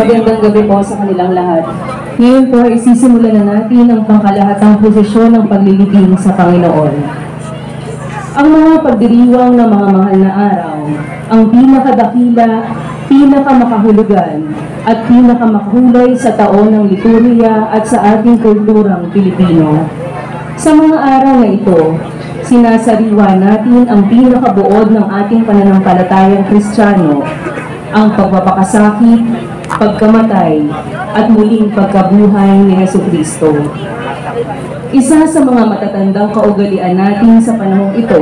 Magandang gabi po sa kanilang lahat. Ngayon po ay sisimulan na natin ang pangkalahatang posisyon ng paglilibing sa Panginoon. Ang mga pagdiriwang ng mga mahal na araw, ang pinakadakila, pinakamakahulugan, at pinakamakahulay sa taon ng liturhiya at sa ating kulturang Pilipino. Sa mga araw na ito, sinasariwa natin ang pinakabuod ng ating pananampalatayang Kristiyano, ang pagpapakasakit, pagkamatay, at muling pagkabuhay ni Jesucristo. Isa sa mga matatandang kaugalian natin sa panahong ito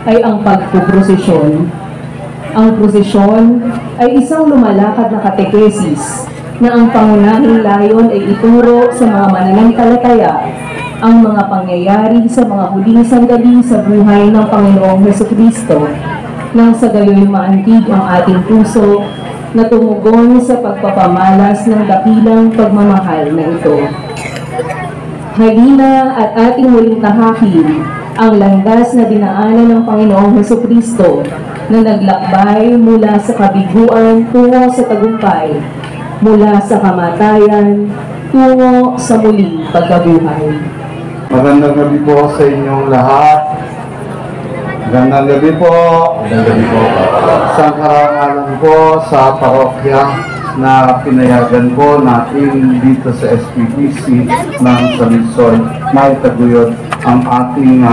ay ang pagpuprosesyon. Ang prosesyon ay isang lumalakad na katekesis na ang pangunahing layon ay ituro sa mga mananampalataya ang mga pangyayari sa mga huling sandali sa buhay ng Panginoong Jesucristo nang sa gayoy maantig ang ating puso na tumugon sa pagpapamalas ng dakilang pagmamahal na ito. Halina at ating muling tahakin ang landas na dinaanan ng Panginoong Jesucristo na naglakbay mula sa kabiguan tungo sa tagumpay, mula sa kamatayan tungo sa muling pagkabuhay. Magandang gabi po sa inyong lahat. Magandang gabi po. Magandang gabi po. Isang karangalan po sa parokya na pinayagan po natin dito sa SPPC ng San Luzon, may taguyod ang ating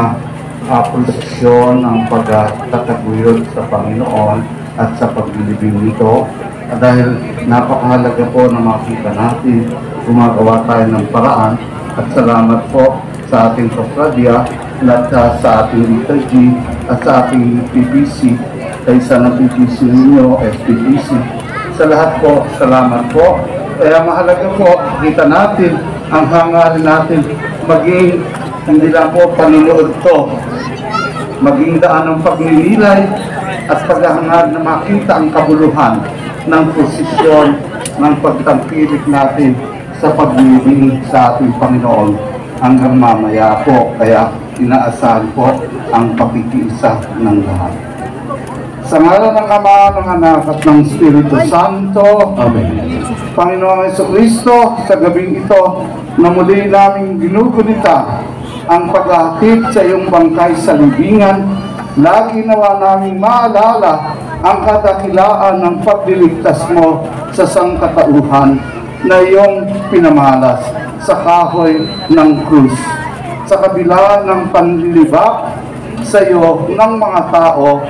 prosesyon ng pagtataguyod sa Panginoon at sa paglilibing nito. Dahil napakahalaga po na makita natin, gumagawa tayo ng paraan at salamat po sa ating kofradya at sa ating liturgy at sa ating PPC, kaysa ng PPC ninyo, SPPC. Sa lahat po, salamat po. Kaya mahalaga po, kita natin ang hangarin natin maging hindi lang po panunood to, maging daan ng pagninilay at paghahangad na makita ang kabuluhan ng posisyon ng pagtangkilik natin sa paglilibing sa ating Panginoon hanggang mamaya po. Kaya inaasahan po ang pakikiisa ng lahat. Sa ngalan ng Ama, ng Anak at ng Espiritu Santo. Amen. Panginoong Jesucristo, sa gabing ito na muli naming ginugunita ang paghahatid sa iyong bangkay sa libingan, lagi nawa naming maalala ang kadakilaan ng pagliligtas mo sa sangkatauhan na iyong pinamalas sa kahoy ng krus. Sa kabila ng panlilibak sa iyo ng mga tao,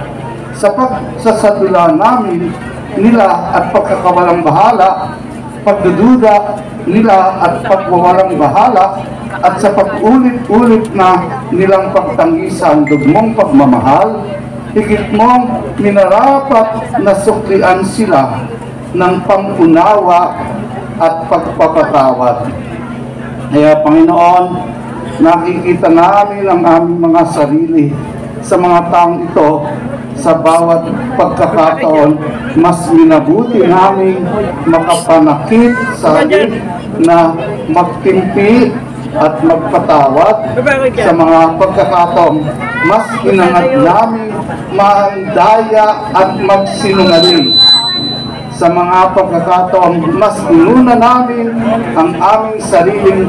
sa pagsasadula namin nila at pagkakawalang bahala, pagdududa nila at pagwawalang bahala, at sa pag-ulit-ulit na nilang pagtanggisan dugmong pagmamahal, higit mong minarapat na suklian sila ng pangunawa at pagpapatawad. Kaya Panginoon, nakikita namin ang aming mga sarili sa mga taong ito. Sa bawat pagkakataon, mas minabuti namin makapanakit sa halip na magtimpi at magpatawad. Sa mga pagkakataon, mas inangat namin maandaya at magsinungaling. Sa mga pagkakataon, mas inuna namin ang aming sariling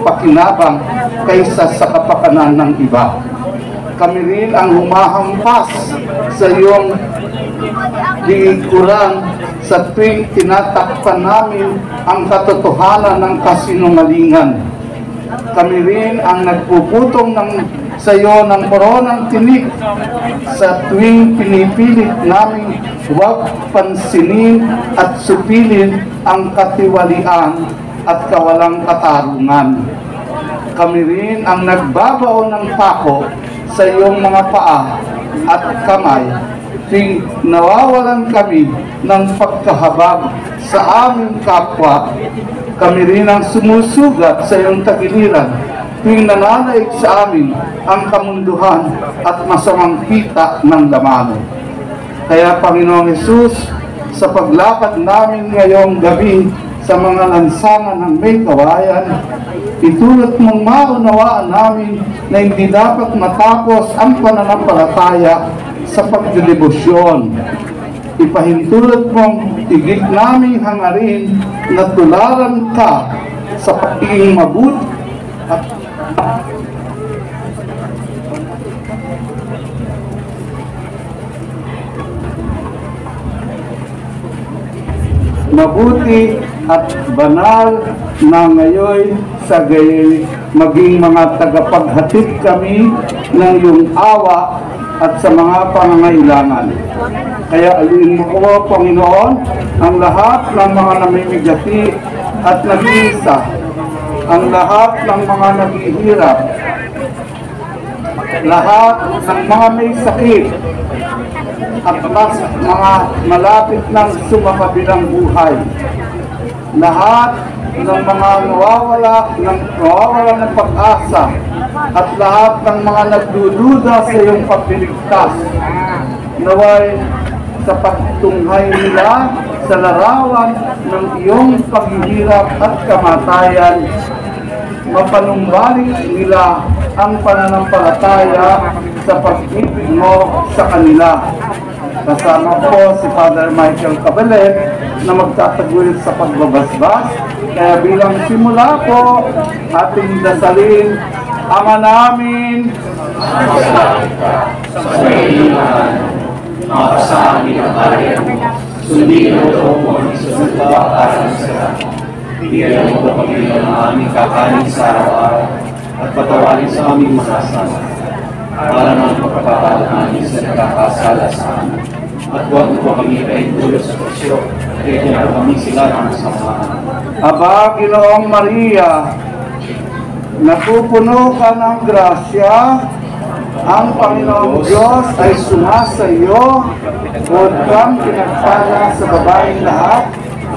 pakinabang kaysa sa kapakanan ng iba. Kami rin ang humahampas sa iyong likuran sa tuwing tinatakpan namin ang katotohanan ng kasinungalingan. Kami rin ang nagpuputong sa iyo ng koronang tinik sa tuwing pinipilit namin huwag pansinin at supilin ang katiwalian at kawalang katarungan. Kami rin ang nagbabaon ng pako sa iyong mga paa at kamay tuwing nawawalan kami ng pagkahabag sa aming kapwa. Kami rin ang sumusugat sa iyong tagiliran tuwing nananaig sa amin ang kamunduhan at masamang kita ng lamano. Kaya Panginoong Hesus, sa paglakad namin ngayong gabi sa mga lansangan ng may kawayan, itulot mong maunawaan namin na hindi dapat matapos ang pananampalataya sa pagdedebosyon. Ipahintulot mong higit naming hangarin na tularan ka sa pagiging mabuti at mabuti at banal na ngayon sa gayon maging mga tagapaghatid kami ng iyong awa at sa mga pangangailangan. Kaya aliin mo ko, Panginoon, ang lahat ng mga namimigati at nag-iisa, ang lahat ng mga naghihirap, lahat ng mga may sakit, at mas mga malapit ng sumakabilang buhay. Lahat ng mga nawawala ng pag-asa at lahat ng mga nagdududa sa iyong pagliligtas, naway sa pagtunghay nila sa larawan ng iyong paghihirap at kamatayan, mapanumbalik nila ang pananampalataya sa pag-ibig mo sa kanila. Kasama po si Father Michael Cabalet na magtatagulit sa pagbabasbas. Kaya bilang simula po, ating dasalin, Ama namin, sa kailangan, makasahan ng kaya mo, sundin mo ito mo ang isunod para sa lahat. Bigyan mo kami ng aming kakanin sa araw-araw at patawarin sa aming masasama para ng pagkakapala namin sa nakakasala sa amin. At huwag mo kami kaintulot sa pasyo, kaya na kami sila ng samahan. Aba, Ginoong Maria, napupuno ka ng grasya, ang Panginoong Diyos ay sumasa iyo, huwag kang pinagpala sa babaeng lahat,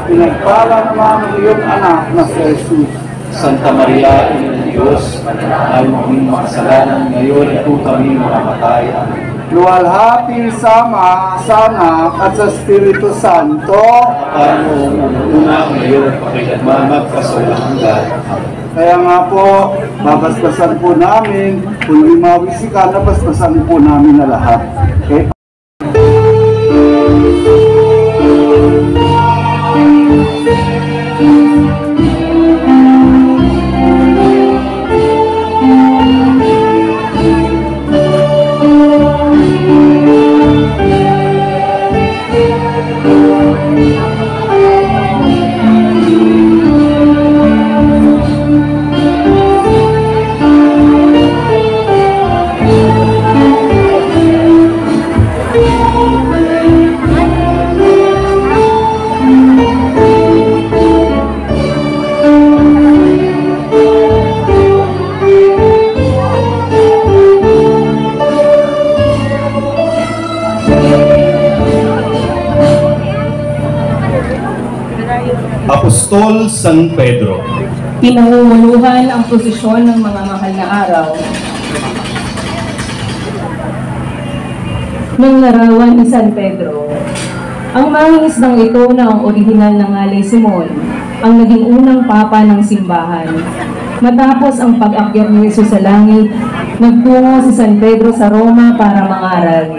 pinagpala naman ang iyong anak na si Jesus. Santa Maria, Ina ng Diyos, ay maging makasalanan ngayon at kung kami makamatay. Luwalhati sa Ama, sa Anak, at sa Espiritu Santo. Ano una ngayon at pakailanman magkasawalang hanggan. Kaya nga po, babasbasan po namin, kung limawis ka, nabasbasan po namin na lahat. Okay? Apostol San Pedro, Pinangunguluhan ang posisyon ng mga mahal na araw ng larawan ni San Pedro. Ang mangingisdang ito na ang orihinal na ngalay Simon, ang naging unang papa ng simbahan. Matapos ang pag-akyat ni Jesus sa langit, nagtungo si San Pedro sa Roma para mangaral.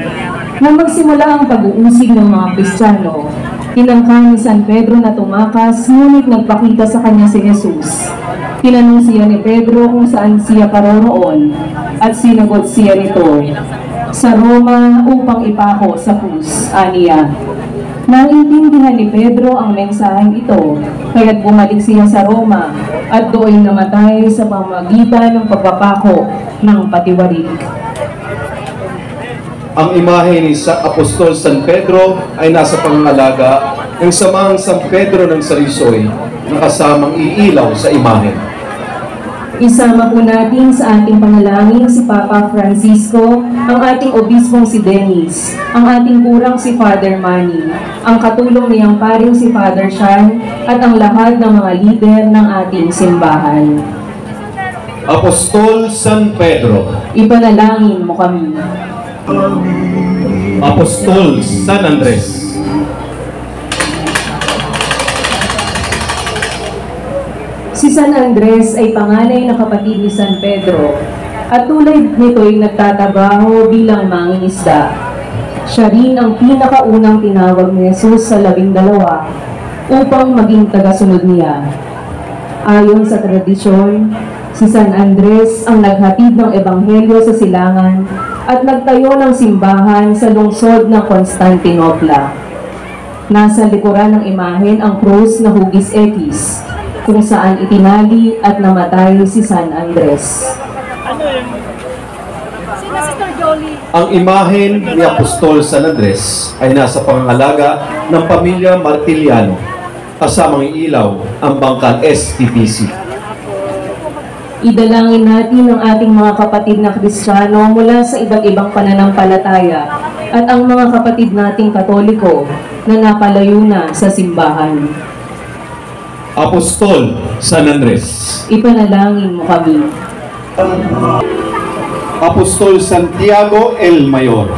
Nang magsimula ang pag-uusig ng mga Kristiyano, tinangka ni San Pedro na tumakas, ngunit nagpakita sa kanya si Jesus. Tinanong siya ni Pedro kung saan siya paroroon, at sinagot siya nito, "Sa Roma upang ipako sa krus," aniya. Naintindihan ni Pedro ang mensaheng ito, kaya't bumalik siya sa Roma at doon namatay sa pamamagitan ng pagpapako ng patiwarik. ang imahe ni Apostol San Pedro ay nasa pangangalaga ng samang San Pedro ng Sarisoy na kasamang iilaw sa imahe. Isama po natin sa ating panalangin si Papa Francisco, ang ating obispong si Dennis, ang ating kurang si Father Manny, ang katulong niyang paring si Father Sean, at ang lahat ng mga lider ng ating simbahan. Apostol San Pedro, Ipanalangin mo kami. Apostol San Andres, Si San Andres ay panganay na kapatid ni San Pedro at tulad nito'y nagtatrabaho bilang mangingisda. Siya rin ang pinakaunang tinawag ni Jesus sa 12 upang maging tagasunod niya. Ayon sa tradisyon, si San Andres ang naghatid ng ebanghelyo sa silangan at nagtayo ng simbahan sa lungsod ng Constantinopla. Nasa likuran ng imahen ang krus na hugis X, kung saan itinali at namatay si San Andres. ang imahen ni Apostol San Andres ay nasa pangangalaga ng pamilya Martiliano, kasamang ilaw ang bangkang STPC. Idalangin natin ang ating mga kapatid na Kristiyano mula sa iba't ibang pananampalataya at ang mga kapatid nating Katoliko na napalayo na sa simbahan. Apostol San Andres, Ipanalangin mo kami. Apostol Santiago el Mayor,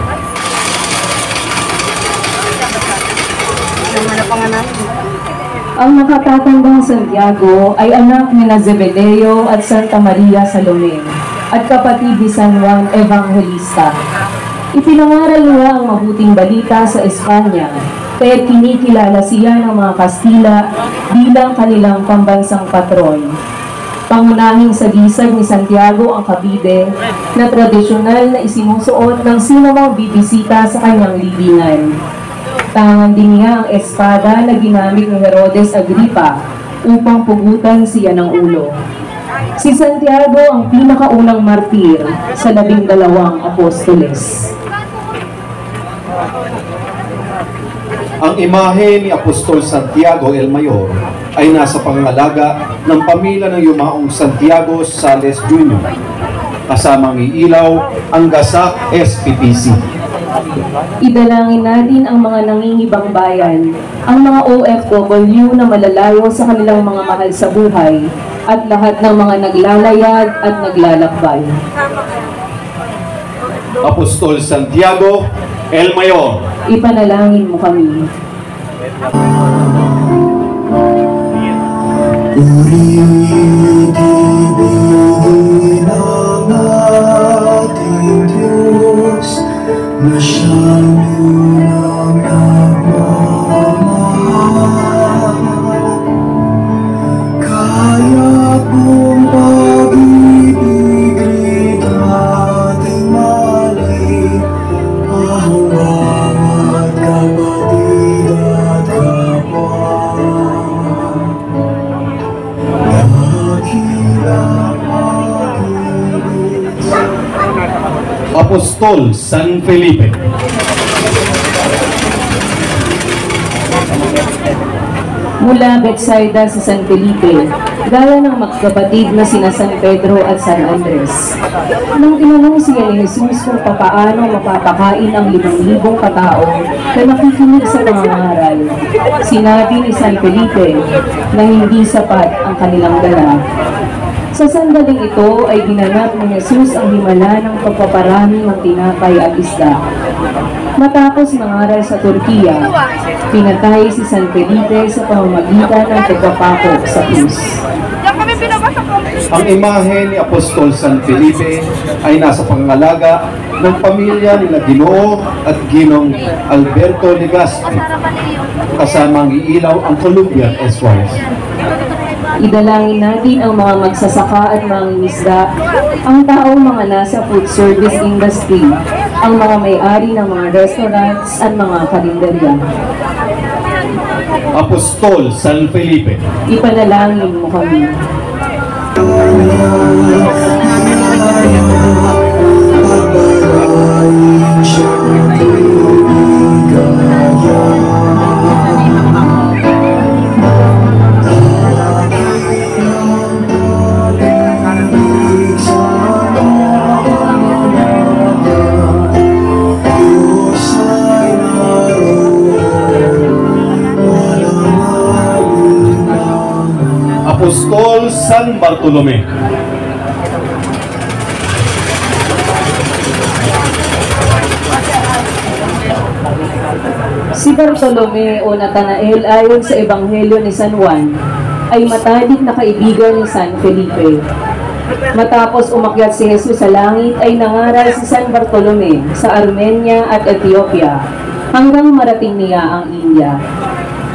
Ang nakatatandang Santiago ay anak ni Zebedeo at Santa Maria Salome at kapatid ni San Juan Evangelista. Ipinangaral niya ang mabuting balita sa Espanya, kaya't kinikilala siya ng mga Kastila bilang kanilang pambansang patron. Pangunahing sagisag ni Santiago ang kabide na tradisyonal na isinusuot ng sinumang bibisita sa kanyang libingan. Tangan din niya ang espada na ginamit ni Herodes Agripa upang pugutan siya ng ulo. Si Santiago ang pinakaunang martir sa 12 apostoles. ang imahe ni Apostol Santiago el Mayor ay nasa pangangalaga ng pamilya ng yumaong Santiago Sales Jr. Kasamang iilaw ang gasak SPPC. Idalangin natin ang mga nangingibang bayan, ang mga OFW na malalayo sa kanilang mga mahal sa buhay, at lahat ng mga naglalayag at naglalakbay. Apostol Santiago el Mayor, Ipanalangin mo kami. Ibigin ang ating Diyos na siyang unang nagmamahal. Kaya kong pag-ibig rin ating malay, ang bawat kapatid at kapwa. Apostol San Felipe, Mula Bethsaida sa San Felipe, gaya ng magkapatid na sina San Pedro at San Andres. Nang tinanong siya ni Jesus kung papaano mapapakain ang 5,000 katao na nakikinig sa pangangaral, sinabi ni San Felipe na hindi sapat ang kanilang dala. Sa sandaling ito ay ginanap ni Jesus ang himala ng pagpaparami ng tinapay at isda. Matapos mangaral sa Turkiya, pinatay si San Felipe sa pamamagitan ng pagpapako sa krus. Ang imahe ni Apostol San Felipe ay nasa pangalaga ng pamilya nila Ginoo at Ginong Alberto Legazpi, kasamang iilaw ang Colombian Esquires. Idalangin natin ang mga magsasaka at mga isda, ang taong mga nasa food service industry, ang mga may-ari ng mga restaurants at mga karinderya. Apostol San Felipe, Ipanalangin mo kami. Pagpalain siyang ligaya. Apostol San Bartolome, Si Bartolome o Natanael ayon sa Ebanghelyo ni San Juan ay matalik na kaibigan ni San Felipe. Matapos umakyat si Jesus sa langit ay nangaral si San Bartolome sa Armenia at Ethiopia hanggang marating niya ang India.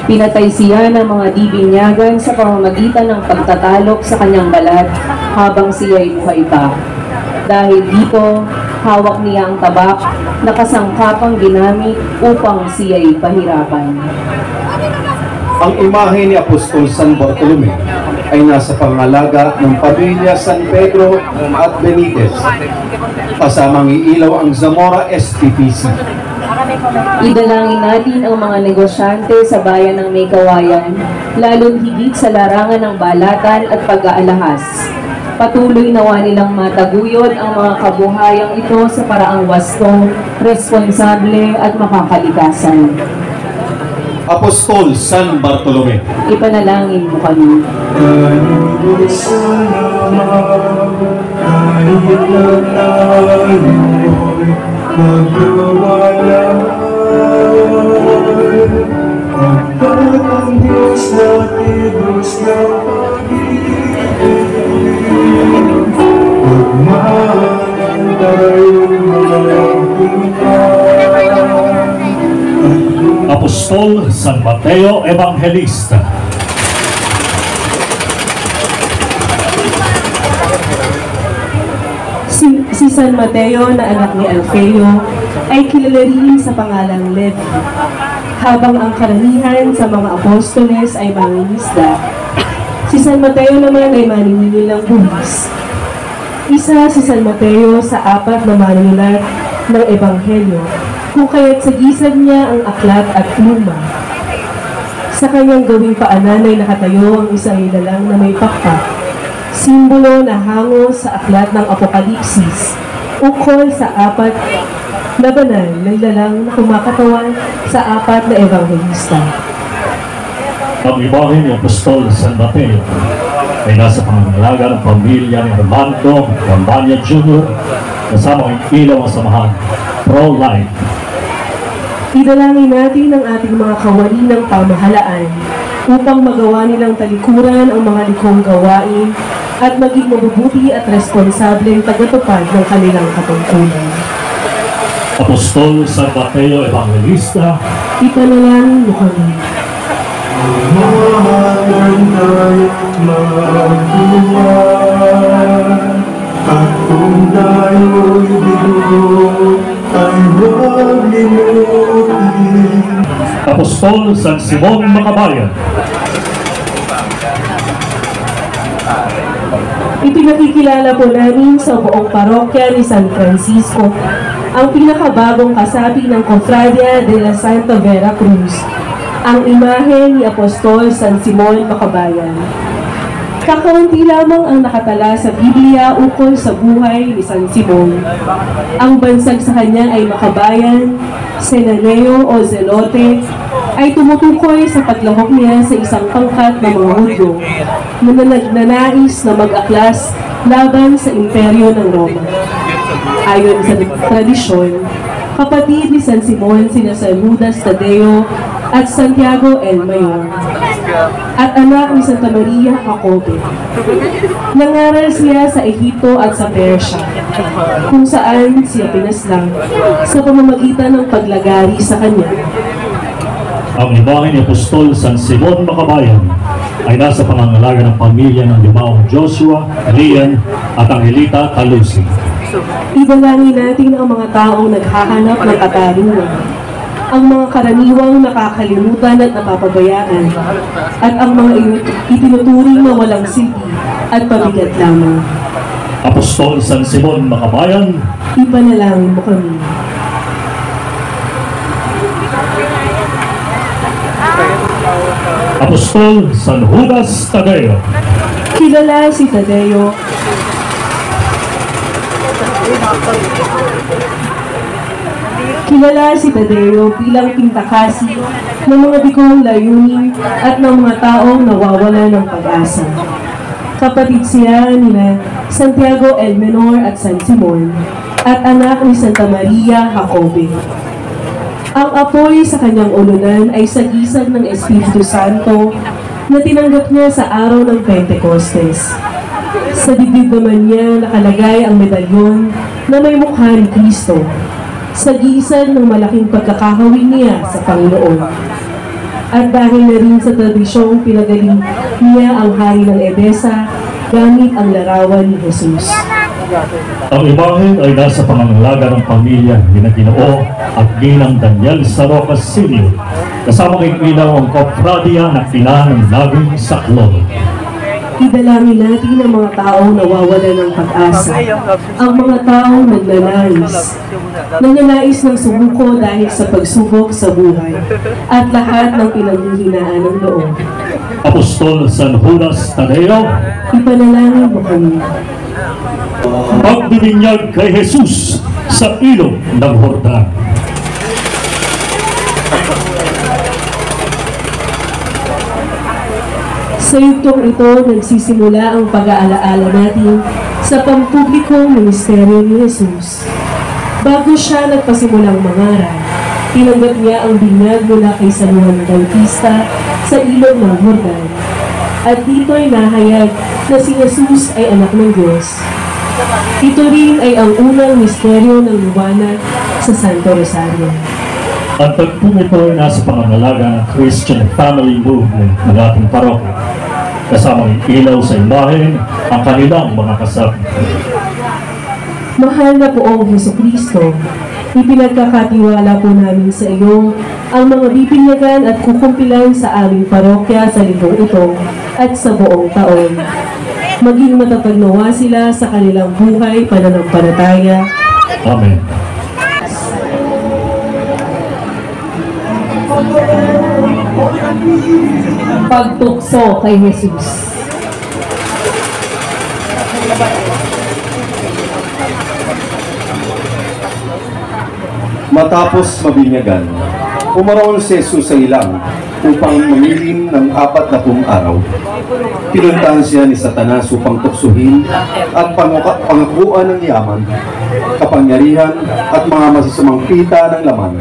Pinatay siya ng mga dibinyagan sa pamamagitan ng pagtatalok sa kanyang balat habang siya'y buhay pa. Dahil dito, hawak niya ang tabak na kasangkapang ginamit upang siya'y pahirapan. ang imahe ni Apostol San Bartolome ay nasa pangalaga ng pamilya San Pedro at Benitez, kasamang iilaw ang Zamora STPC. Idalangin natin ang mga negosyante sa bayan ng May Kawayan, lalong higit sa larangan ng balatan at pag-aalahas. Patuloy nawa nilang mataguyod ang mga kabuhayang ito sa paraang wasto, responsable at makakalikasan. Apostol San Bartolome, Ipanalangin mo kami. Kahit salamat, kahit na tayo'y magkawalan, pagkat ang Diyos natin, Diyos ng pag-ibig, magmahal tayong magpungkay. Apostol San Mateo Evangelista. Si San Mateo na anak ni Alfeo ay kilala rin sa pangalang Levi, habang ang karamihan sa mga apostoles ay mangingisda. Si San Mateo naman ay maniningil ng buwis. Isa si San Mateo sa 4 na manunulat ng Ebanghelyo, kung kaya't sagisan niya ang aklat at pluma. Sa kanyang gawing paanan ay nakatayo ang isang ilalang na may pakpak, simbolo na hango sa aklat ng Apokalipsis, ukol sa 4 na banal na ilalang na kumakatawan sa 4 na ebanghelista. Ang imahe ni Apostol San Mateo ay nasa pangangalaga ng pamilya ni Armando Campania Jr. kasama ang ilaw ang samahan pro-life. Idalangin natin ang ating mga kawani ng pamahalaan upang magawa nilang talikuran ang mga likong gawain at maging mabubuti at responsableng tagatupad ng kanilang katungkulan. Apostol San Mateo Evangelista. Ipanalangin mo kami. Mahalan tayo't magtuwan, at kung tayo'y bigo, ay huwag limutin. Apostol San Simon Makabayan. Ipinakikilala po namin sa buong parokya ni San Francisco ang pinakabagong kasapi ng Cofradia de la Santa Vera Cruz, ang imahe ni Apostol San Simon Makabayan. Kakaunti lamang ang nakatala sa Biblia ukol sa buhay ni San Simon. Ang bansag sa kanya ay makabayan, senaneo o zelote, ay tumutukoy sa paglahok niya sa isang pangkat ng mga Hudyo na nagnanais na mag-aklas laban sa imperyo ng Roma. Ayon sa tradisyon, kapatid ni San Simon sina San Judas Tadeo at Santiago el Mayor, at anak ni Santa Maria Jacobe. Nangaral siya sa Ehipto at sa Persya, kung saan siya pinaslang sa pamamagitan ng paglagari sa kanya. Ang imahe ni Apostol San Simon Makabayan ay nasa pangangalaga ng pamilya ng limaong Joshua, Lian at Angelita Talusi. Idalangin natin ang mga taong naghahanap ng katarungan, ang mga karaniwang nakakalimutan at napapabayaan, at ang mga itinuturing na walang silbi at pabigat lamang. Apostol San Simon Makabayan, Ipanalangin mo kami. Apostol San Judas Tadeo, Kilala si Tadeo bilang pintakasi ng mga bigong layunin at ng mga taong nawawala ng pag-asa. Kapatid siya nina Santiago el Menor at San Simon, at anak ni Santa Maria Jacobe. Ang apoy sa kanyang ulunan ay sagisag ng Espiritu Santo na tinanggap niya sa araw ng Pentecostes. Sa dibdib naman niya nakalagay ang medalyon na may mukha ni Kristo, sagisag ng malaking pagkakahawig niya sa Panginoon. At dahil na rin sa tradisyong pinagaling niya ang hari ng Edesa gamit ang larawan ni Jesus. ang imahe ay nasa pangangalaga ng pamilya ni na Ginoo at Ginang Daniel Sarocas Sr. Kasama kay Ilaw ang Kopradya na Pinang Naging Saklolo. Idalangin natin ang mga taong nawawala ng pag-asa, ang mga taong nagnanais ng sumuko dahil sa pagsubok sa buhay, at lahat ng pinanghihinaan ng loob. Apostol San Judas Tadeo, Ipanalangin mo kami. magbibinyag kay Jesus sa ilog ng Jordan. Sa yugtong ito, nagsisimula ang pag-aalaala natin sa pampublikong ministeryo ni Jesus. Bago siya nagpasimulang mangaral, tinanggap niya ang binyag mula kay San Juan Bautista sa ilog ng Jordan. At dito'y nahayag na si Jesus ay anak ng Diyos. Ito rin ay ang unang misteryo ng liwanag sa Santo Rosario. Ang tagpong ito ay nasa pangangalaga ng Christian Family Movement ng ating parokya. Kasamang ilaw sa imahe ang kanilang mga kasabi. Mahal na poong Jesucristo, ipinagkakatiwala po namin sa iyo ang mga bibinyagan at kukumpilan sa aming parokya sa linggong ito at sa buong taon. Maging matatag nawa sila sa kanilang buhay pananampalataya. Amen. Pagtukso kay Jesus. Matapos mabinyagan, umaroon si Jesus sa ilang upang mangilin ng 40 araw. Pinuntahan siya ni Satanas upang tuksuhin at pangakuan ng yaman, kapangyarihan at mga masasamang pita ng laman.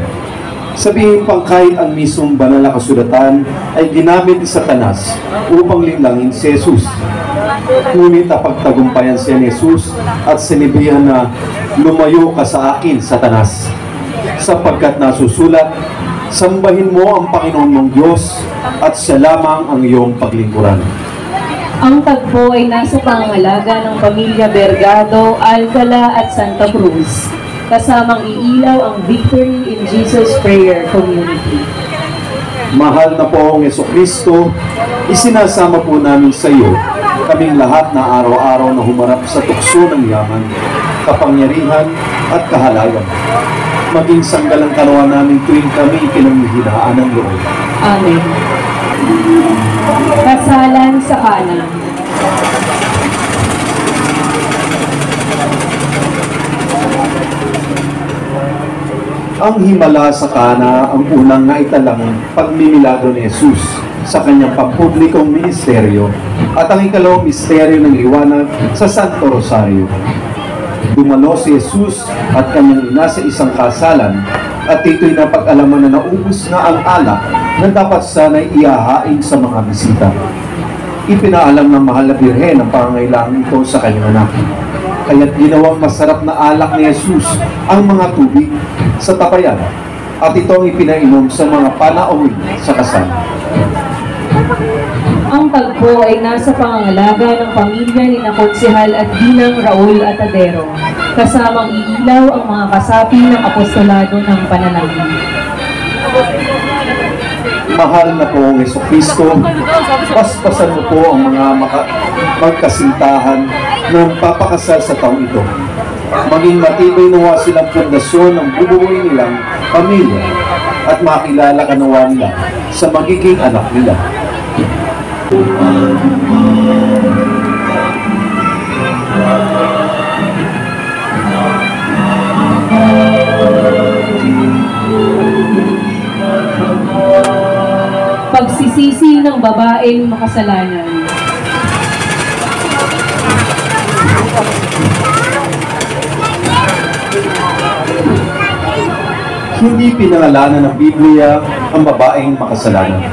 Sabihin pang kahit ang mismong banal na kasulatan ay ginamit ni Satanas upang linlangin si Jesus. Ngunit napagtagumpayan siya ni Jesus at sinibihan na, "Lumayo ka sa akin, Satanas, sapagkat nasusulat, sambahin mo ang Panginoon mong Diyos at siya lamang ang iyong paglingkuran." Ang tagpo ay nasa pangangalaga ng pamilya Bergado, Alcala at Santa Cruz. Kasamang iilaw ang Victory in Jesus Prayer Community. Mahal na poong Jesucristo, isinasama po namin sa iyo kaming lahat na araw-araw na humarap sa tukso ng yaman, kapangyarihan at kahalagan. Maging sanggalang kalawa namin tuwing kami pinanghihinaan ng loob. Amen. Kasalan sa kanan. Ang himala sa Kana ang unang naitalang pagmimilagro ni Jesus sa kanyang pampublikong ministeryo at ang ikalawang misteryo ng liwanag sa Santo Rosario. Dumalo si Jesus at kanyang ina sa isang kasalan at dito'y napag-alaman na naubos na ang alak na dapat sana'y ihahain sa mga bisita. Ipinaalam ng mahal na birhen ang pangangailangan ito sa kanyang anak. Kaya't ginawang masarap na alak ni Jesus ang mga tubig sa tapayan at ito ang ipinainom sa mga panauwi sa kasal. Ang tagpo ay nasa pangangalaga ng pamilya ni na Konsehal at Ginang Raul Atadero, kasamang iilaw ang mga kasapi ng apostolado ng panalangin. Mahal na poong Jesucristo, paspasan mo po ang mga magkasintahan ng papakasal sa taong ito. Maging matibay nawa silang pundasyon ng bubuhay nilang pamilya at makilala ka nawa nila sa magiging anak nila. Pagsisisi ng babaeng makasalanan. Hindi pinangalanan ng Biblia ang babaeng makasalanan.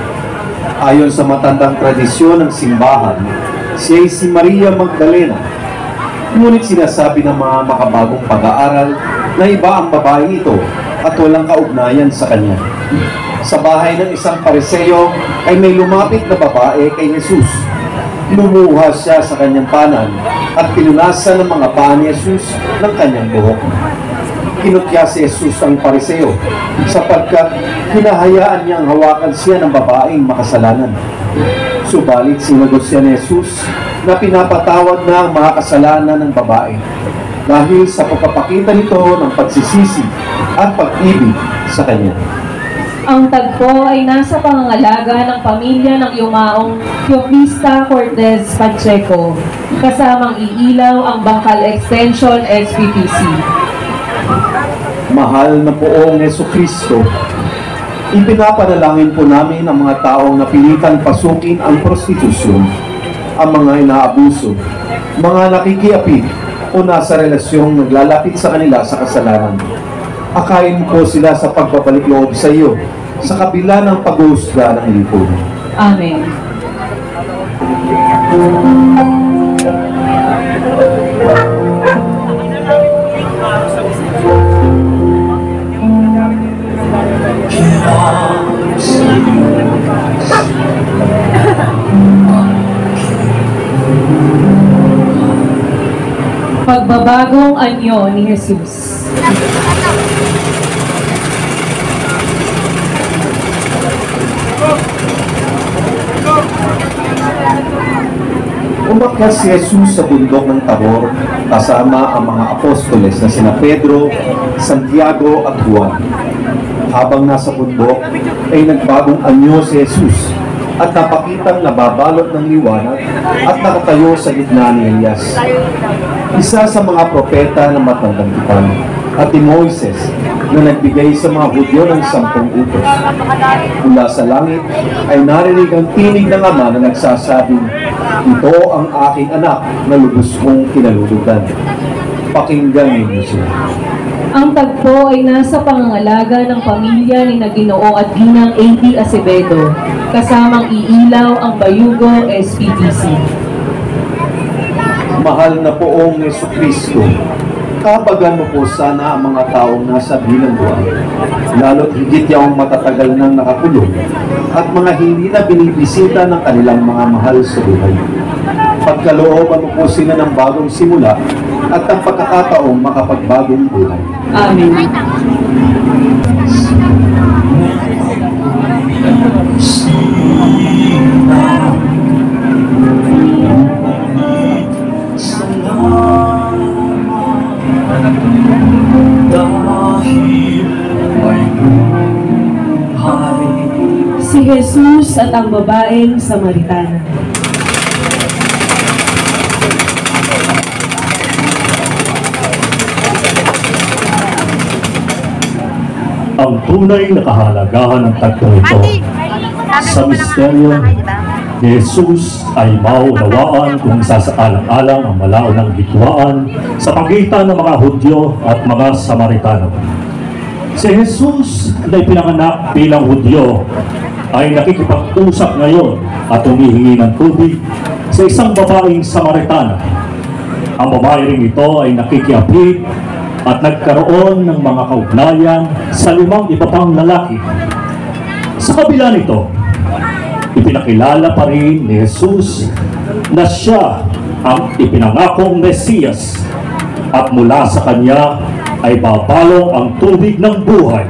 Ayon sa matandang tradisyon ng simbahan, siya ay si Maria Magdalena. Ngunit sinasabi ng mga makabagong pag-aaral na iba ang babaeng ito at walang kaugnayan sa kanya. Sa bahay ng isang Pariseo ay may lumapit na babae kay Jesus. Lumuha siya sa kanyang panan at pinunasan ng mga paa ni Jesus ng kanyang buhok. Kinutya si Jesus ang Pariseo sapagkat hinahayaan niyang hawakan siya ng babaeng makasalanan. Subalit sinagot siya ni Jesus na pinapatawad na ang mga kasalanan ng babae dahil sa pagpapakita nito ng pagsisisi at pag-ibig sa kanya. Ang tagpo ay nasa pangangalaga ng pamilya ng yumaong Teofista Cortez Pacheco, kasamang iilaw ang Bangkal Extension SPPC. Mahal na poong Jesucristo, ipinapanalangin po namin ang mga taong napilitan pasukin ang prostitusyon, ang mga inaabuso, mga nakikiapid o nasa relasyong naglalapit sa kanila sa kasalanan. Akayin mo po sila sa pagbabalik loob sa iyo sa kabila ng pag-uusga ng lipunan. Amen. Pagbabagong anyo ni Jesus. Umakyat si Jesus sa bundok ng Tabor kasama ang mga apostoles na sina Pedro, Santiago at Juan. Habang nasa bundok ay nagbagong anyo si Jesus at napakitang nababalot ng liwanag at nakatayo sa gitna ni Elias, isa sa mga propeta na matandang tipan, at ni Moises na nagbigay sa mga Hudyo ng 10 utos. Mula sa langit ay narinig ang tinig ng Ama na nagsasabing, "Ito ang aking anak na lubos kong kinalulugan. Pakinggan ninyo siya." Ang tagpo ay nasa pangangalaga ng pamilya ni Ginoo at Ginang A.D. Acevedo, kasamang iilaw ang Bayugo SPPC. Mahal na poong Jesucristo, kabagan mo po sana ang mga taong nasa bilangguan, lalo't higit yung matatagal nang nakakulong at mga hindi na binibisita ng kanilang mga mahal sa buhay. Pagkalooban mo po sila ng bagong simula at ang pagkakataong makapagbagong buhay. Amen. Si Jesus at ang babaeng Samaritana. ang tunay na kahalagahan ng tagpong ito. Sa misteryo, ni Jesus ay maunawaan kung sasaalang-alang ang malao ng hidwaan sa pagitan ng mga Hudyo at mga Samaritano. Si Jesus na ipinanganak bilang Hudyo ay nakikipag-usap ngayon at humihingi ng tubig sa isang babaeng Samaritana. Ang babae rin ito ay nakikiapit at nagkaroon ng mga kaugnayan sa 5 iba pang lalaki. Sa kabila nito, ipinakilala pa rin ni Jesus na siya ang ipinangakong Mesiyas at mula sa kanya ay babalong ang tubig ng buhay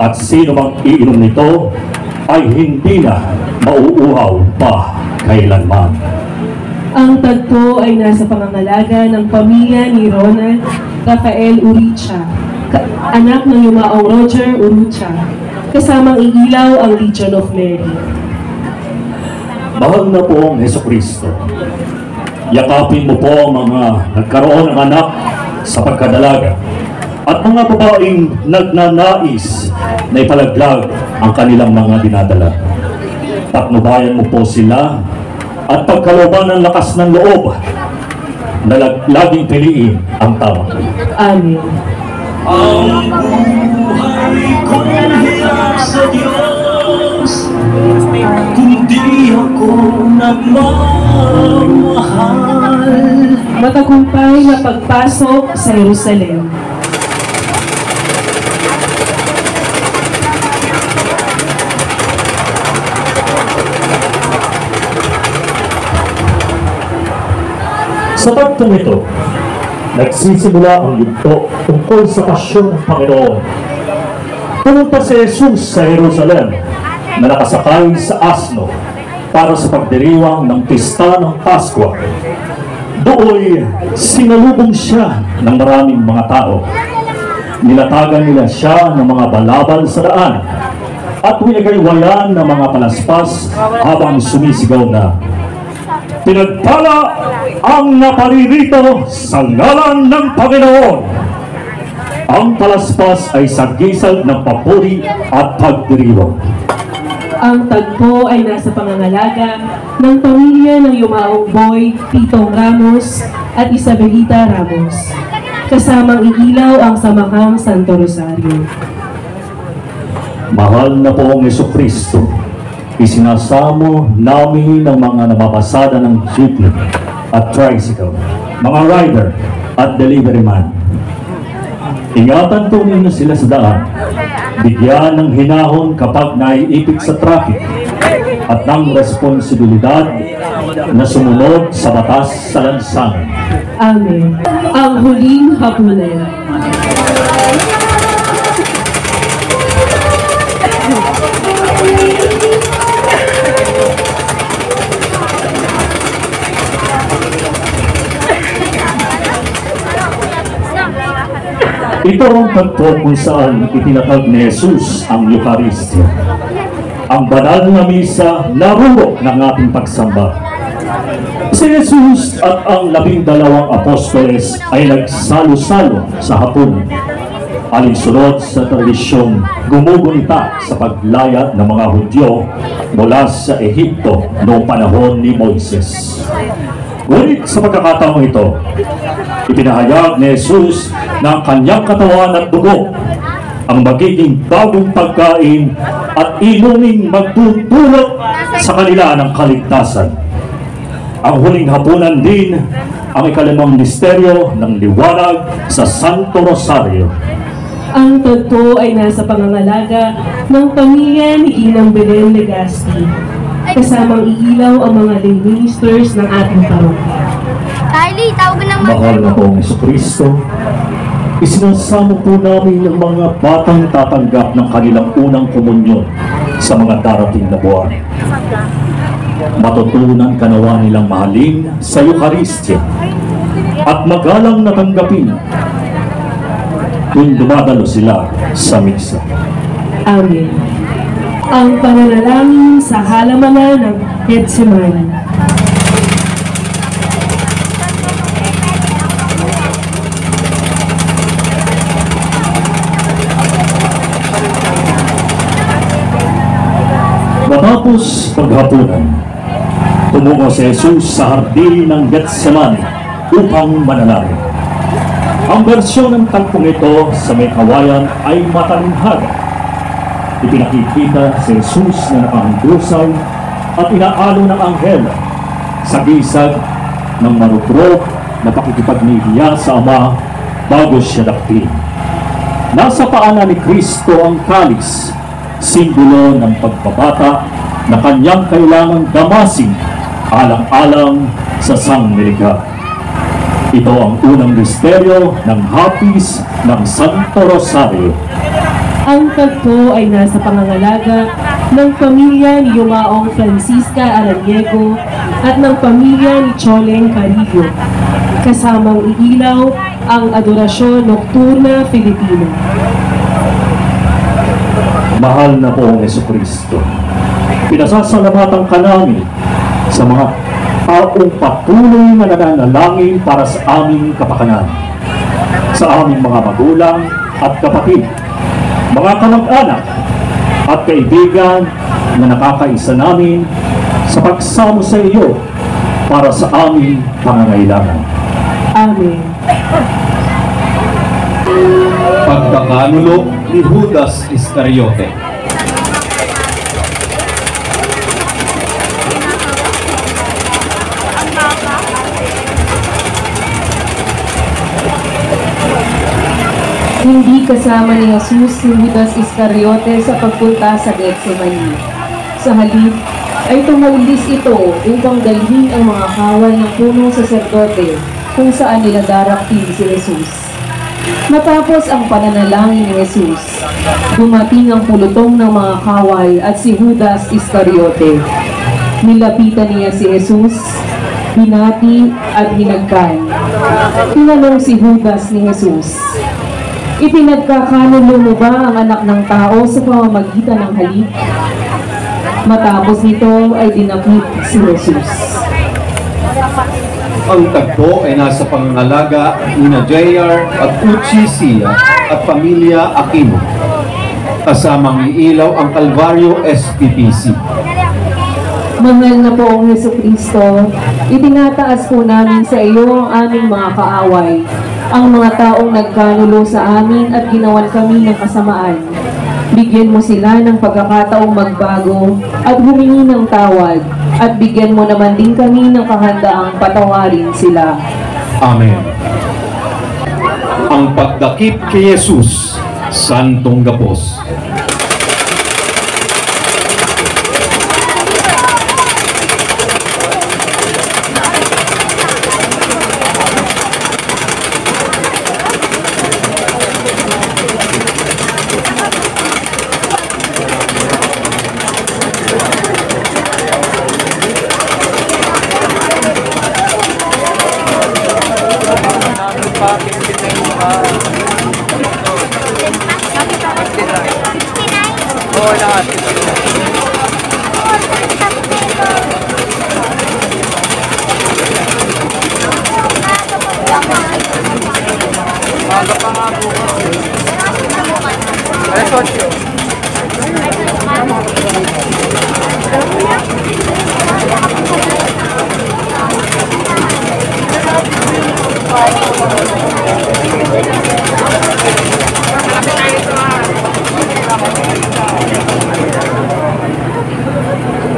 at sino mang iinom nito ay hindi na mauuhaw pa kailanman. Ang tagpo ay nasa pangangalaga ng pamilya ni Ronald Rafael Urrutia, anak ng yumaong Roger Urrutia, kasamang iilaw ang Legion of Mary. Mahal na po ang Jesucristo, yakapin mo po ang mga nagkaroon ng anak sa pagkadalaga at mga babaeng nagnanais na ipalaglag ang kanilang mga dinadala. Patnubayan mo po sila at pagkalooban ng lakas ng loob na laging piliin ang tama. Amen. Ang buhay ko'y hirap sa Diyos, kung di ako nagmamahal. Matagumpay na pagpasok sa Jerusalem. Sa tagpong ito, nagsisimula ang yugto tungkol sa pasyon ng Panginoon. Pumunta si Jesus sa Jerusalem na nakasakay sa asno para sa pagdiriwang ng pista ng Paskwa. Dooy, sinalubong siya ng maraming mga tao. Nilatagan nila siya ng mga balabal sa daan at winagaywayan ng mga palaspas habang sumisigaw na, "Pinagpala ang naparirito sa ngalan ng Panginoon." Ang palaspas ay sagisag ng papuri at pagdiriwang. Ang tagpo ay nasa pangangalaga ng pamilya ng yumaong Boy Pitong Ramos at Isabelita Ramos, kasamang iilaw ang Samahang Santo Rosario. Mahal na po ang Jesucristo, isinasamo namin ng mga namabasada ng jeepney at tricycle, mga rider at delivery man. Ingatan po ninyo sila sa daan, bigyan ng hinahon kapag naiipit sa traffic at ng responsibilidad na sumunod sa batas sa lansangan. Amen. Ang huling hapunan. Ito ang tagpo kung saan itinatag ni Jesus ang Eucharistia, ang banal na misa na rurok ng ating pagsamba. Si Jesus at ang 12 apostoles ay nagsalo-salo sa hapunan, alinsunod sa tradisyong gumugunita sa paglaya ng mga Hudyo mula sa Ehipto noong panahon ni Moises. Ngunit sa pagkakataong ito, ipinahayag ni Jesus na ang kanyang katawan at dugo ang magiging bagong pagkain at inuming magtutulog sa kanila ng kaligtasan. Ang huling hapunan din ang ikalimang misteryo ng liwanag sa Santo Rosario. Ang tagpo ay nasa pangangalaga ng pamilya ni Inang Belen Legazpi, kasamang iilaw ang mga lay ministers ng ating parokya. Kylie, tawagan ng Mahal na po ang Jesucristo, isinasamo po namin ang mga batang tatanggap ng kanilang unang komunyon sa mga darating na buwan. Matutunan kanawa nilang mahalin sa Eucharistia at magalang natanggapin kung dumadalo sila sa misa. Amen. Ang pananalangin sa halamanan ng Getsemani. Matapos paghapunan, tumungo si Jesus sa hardin ng Getsemani upang manalangin. Ang bersyon ng tagpong ito sa may kawayan ay matalinhad. Ipinakikita si Jesus na nakahandusay at inaalo ng anghel sa gisag ng marutrok na pakikipagnihiya sa Ama bago siya daktin. Nasa paanan ni Kristo ang kalis, simbolo ng pagbabata na kanyang kailangang damasin alang-alang sa sangnilikha. Ito ang unang misteryo ng hapis ng Santo Rosario. Ang tagpo ay nasa pangangalaga ng pamilya ni Yumaong Francisca Araniego at ng pamilya ni Choleng Carillo. Kasamang iilaw ang Adorasyon Nocturna Filipino. Mahal na poong Jesucristo, pinasasalamatan ka namin sa mga taong patuloy na nananalangin para sa aming kapakanan, sa aming mga magulang at kapatid, mga kamag-anak at kaibigan na nakakaisa namin sa pagsamo sa iyo para sa aming pangangailangan. Amen. Pagkakanulo ni Judas Iscariote. Hindi kasama ni Jesus si Judas Iscariote sa pagpunta sa Getsemani. Sa halip ay tumaulis ito upang dalhin ang mga kawal ng punong saserdote kung saan nila daraktin si Jesus. Matapos ang pananalangin ni Jesus, dumating ang pulutong ng mga kawal at si Judas Iscariote. Nilapitan niya si Jesus, binati at hinagkan. Tinanong si Judas ni Jesus, "Ipinagkakanulo mo ba ang anak ng tao sa pamamagitan ng halik?" Matapos nito ay dinakip si Jesus. Ang tagpo ay nasa pangangalaga ni J.R. at Uchi Sia at pamilya Aquino. Kasamang iilaw ang Calvario SPPC. Mahal na poong Jesucristo, itinataas po namin sa iyo ang aming mga kaaway, ang mga taong nagkanulo sa amin at ginawan kami ng kasamaan. Bigyan mo sila ng pagkakataong magbago at humingi ng tawad, at bigyan mo naman din kami ng kahandaang patawarin sila. Amen. Ang pagdakip kay Jesus, Santong Gapos.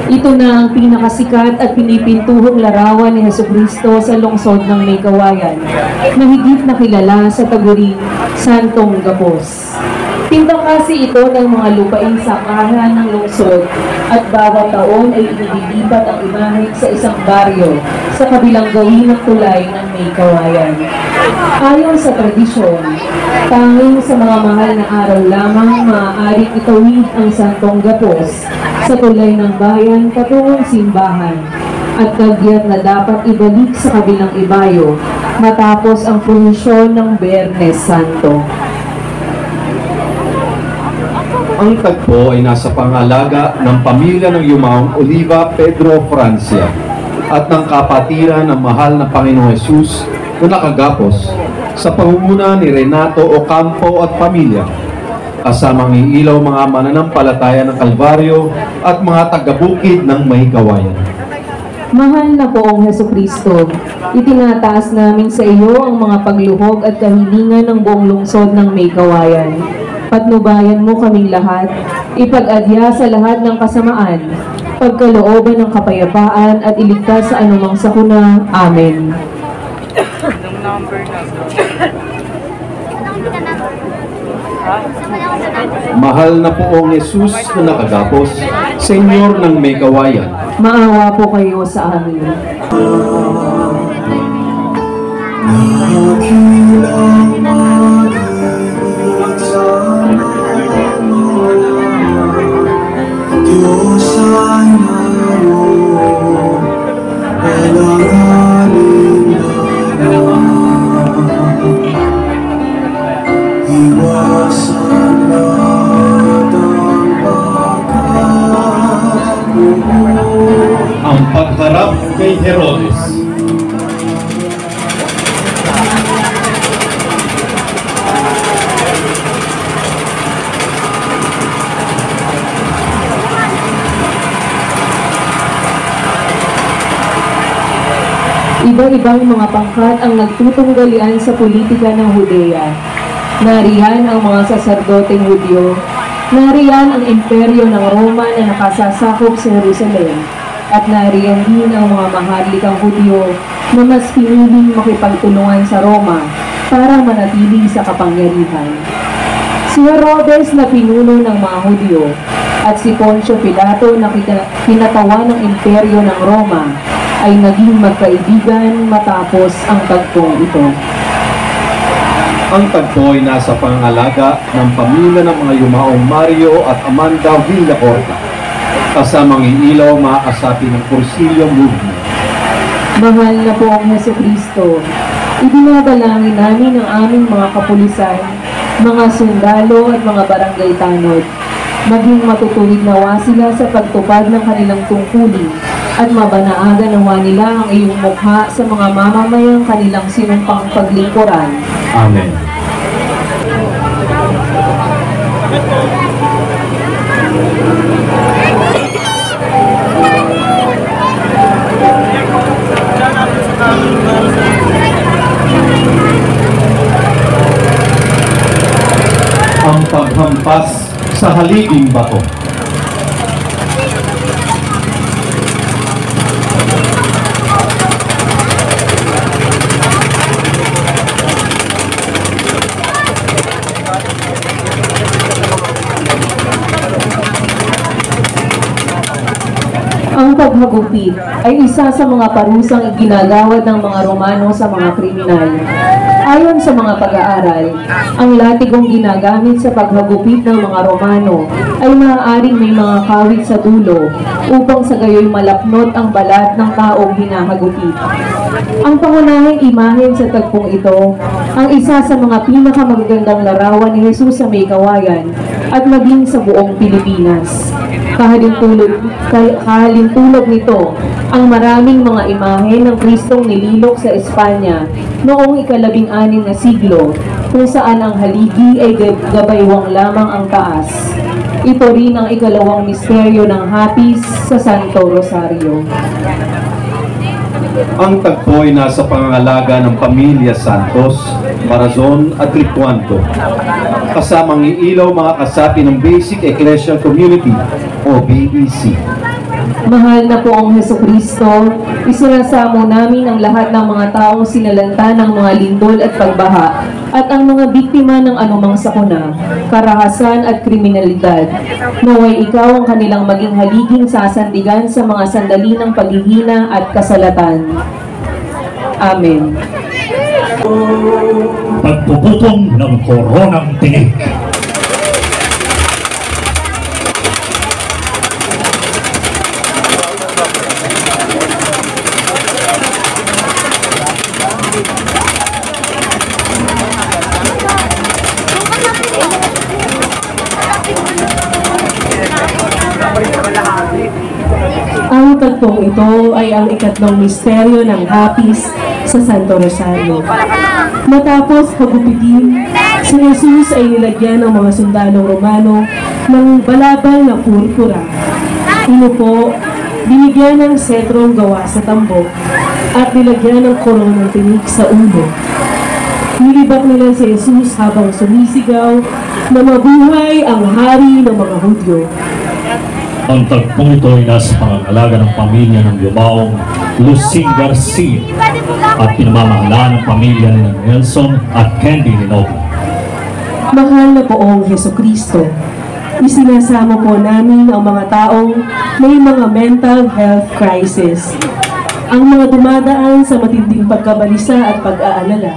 Ito na ang pinakasikat at pinipintuhong larawan ni Jesucristo sa lungsod ng May Kawayan, na higit na kilala sa taguring Santong Gapos. Timbang kasi ito ng mga lupaing sakahan ng lungsod at bawat taon ay inililipat ang imahe sa isang baryo sa kabilang gawin ng tulay ng May Kawayan. Ayon sa tradisyon, tanging sa mga mahal na araw lamang maaaring itawid ang Santong Gapos sa tulay ng bayan patungong simbahan, at kagyat na dapat ibalik sa kabilang ibayo matapos ang promosyon ng Biyernes Santo. Ang tagpo ay nasa pangalaga ng pamilya ng Yumaong Oliva Pedro Francia at ng kapatiran ng mahal na Panginoong Jesus na nakagapos sa pangunguna ni Renato Ocampo at pamilya, kasamang iilaw mga mananampalataya ng Kalbaryo at mga taga-bukid ng may kawayan. Mahal na poong Hesukristo, itinataas namin sa iyo ang mga pagluhog at kahilingan ng buong lungsod ng may kawayan. Patnubayan mo kaming lahat, ipag-adya sa lahat ng kasamaan, pagkalooban ng kapayapaan at iligtas sa anumang sakuna. Amen. Mahal na poong Jesus na nakagapos, Senyor ng may kawayan, Maawa po kayo sa amin. Nakilang makinig sa mga Diyos ay naroon, palanganin na iwasan lahat ang pagkakulo. ang pagharap kay Herodes. Iba-ibang mga pangkat ang nagtutunggalian sa politika ng Judea. Nariyan ang mga saserdoteng Hudyo. Nariyan ang imperyo ng Roma na nakasasakop sa Jerusalem. At nariyan din ang mga maharlikang Hudyo na mas piniling makipagtulungan sa Roma para manatili sa kapangyarihan. Si Herodes na pinuno ng mga Hudyo at si Poncio Pilato na kinatawan ng imperyo ng Roma ay naging magkaibigan matapos ang tagpong ito. Ang tagpo ay nasa pangalaga ng pamilya ng mga yumaong Mario at Amanda Villacorta, kasamang iilaw mga kasapi ng Porcilio Movement. Mahal na poong Hesukristo, ibinadalangin namin ang aming mga kapulisan, mga sundalo at mga barangay tanod. Maging matutuwid nawa sila sa pagtupad ng kanilang tungkulin at mabanaagan nawa nila ang iyong mukha sa mga mamamayang kanilang sinumpang paglingkuran. Amen. Ang paghampas sa haliging bato. Ang paghagupit ay isa sa mga parusang iginagawad ng mga Romano sa mga kriminal. Ayon sa mga pag-aaral, ang latigong ginagamit sa paghagupit ng mga Romano ay maaaring may mga kawit sa dulo upang sa gayoy malapnot ang balat ng taong hinahagupit. Ang pangunahing imahen sa tagpong ito ang isa sa mga pinakamagagandang larawan ni Jesus sa may kawayan at maging sa buong Pilipinas. Kahalintulad nito ang maraming mga imahe ng Kristong nililok sa Espanya noong ika-16 na siglo kung saan ang haligi ay gabaywang lamang ang taas. Ito rin ang ikalawang misteryo ng hapis sa Santo Rosario. Ang tagpo ay nasa pangangalaga ng Pamilya Santos, Marazon at Licuanto, kasamang iilaw mga kasapi ng Basic Ecclesial Community o BEC. Mahal na poong Hesukristo, isinasamo namin ang lahat ng mga taong sinalanta ng mga lindol at pagbaha at ang mga biktima ng anumang sakuna, karahasan at kriminalidad. Naway ikaw ang kanilang maging haliging sasandigan sa mga sandali ng paghihina at kasalatan. Amen. Pagpuputong ng koronang tinik. Ang tagpong ito ay ang ikatlong misteryo ng hapis sa Santo Rosario. Matapos hagupitin, Si Jesus ay nilagyan ng mga sundalong Romano ng balabal na purpura. Inupo, binigyan ng setrong gawa sa tambok, at nilagyan ng koronang tinik sa ulo. Nilibak nila si Jesus habang sumisigaw na mabuhay ang hari ng mga Hudyo. Ang tagpong ito ay nasa pangangalaga ng pamilya ng yumaong Lucing Garcia at pinamamahalaan ng pamilya ni Nelson at Candy Linoble. Mahal na Poong Hesukristo, isinasamo po namin ang mga taong may mga mental health crisis, ang mga dumadaan sa matinding pagkabalisa at pag-aalala.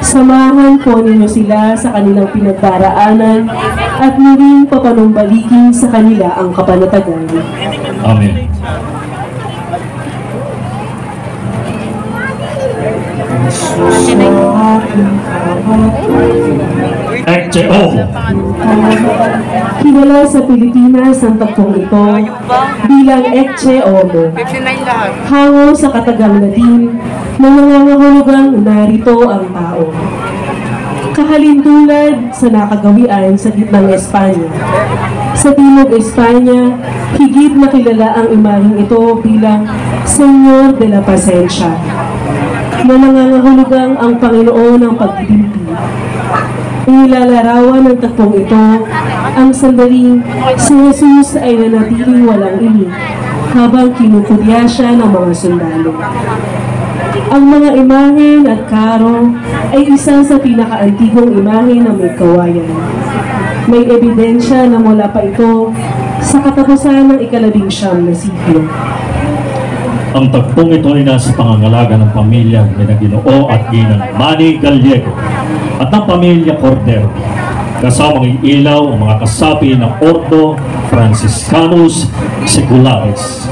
Samahan po ninyo sila sa kanilang pinagdaraanan at muling papanumbalikin sa kanila ang kapanatagan. Amen. Ecce Homo. Kilala sa Pilipinas ang tagpong ito bilang Ecce Homo. Hango sa katagang Latin na nangangahulugang narito ang tao. Kahalintulad sa nakagawian sa gitnang Espanya. Sa Timog Espanya, higit na kilala ang imaheng ito bilang Señor de la Paciencia, na nangangahulugang ang Panginoon ng pagtitimpi. Inilalarawan ng tagpong ito ang sandaling si Jesus ay nanatiling walang inig habang kinukudya siya ng mga sundalo. Ang mga imahen at karo ay isa sa pinakaantigong imahe ng may kawayan. May ebidensya na mula pa ito sa katapusan ng ika-19 na siglo. Ang tagpong ito ay nasa pangangalaga ng pamilya ni Ginoo at Ginang Manny Gallego at ng pamilya Cordero. Kasamang ilaw ang mga kasapi ng Ordo Franciscanus Seculares.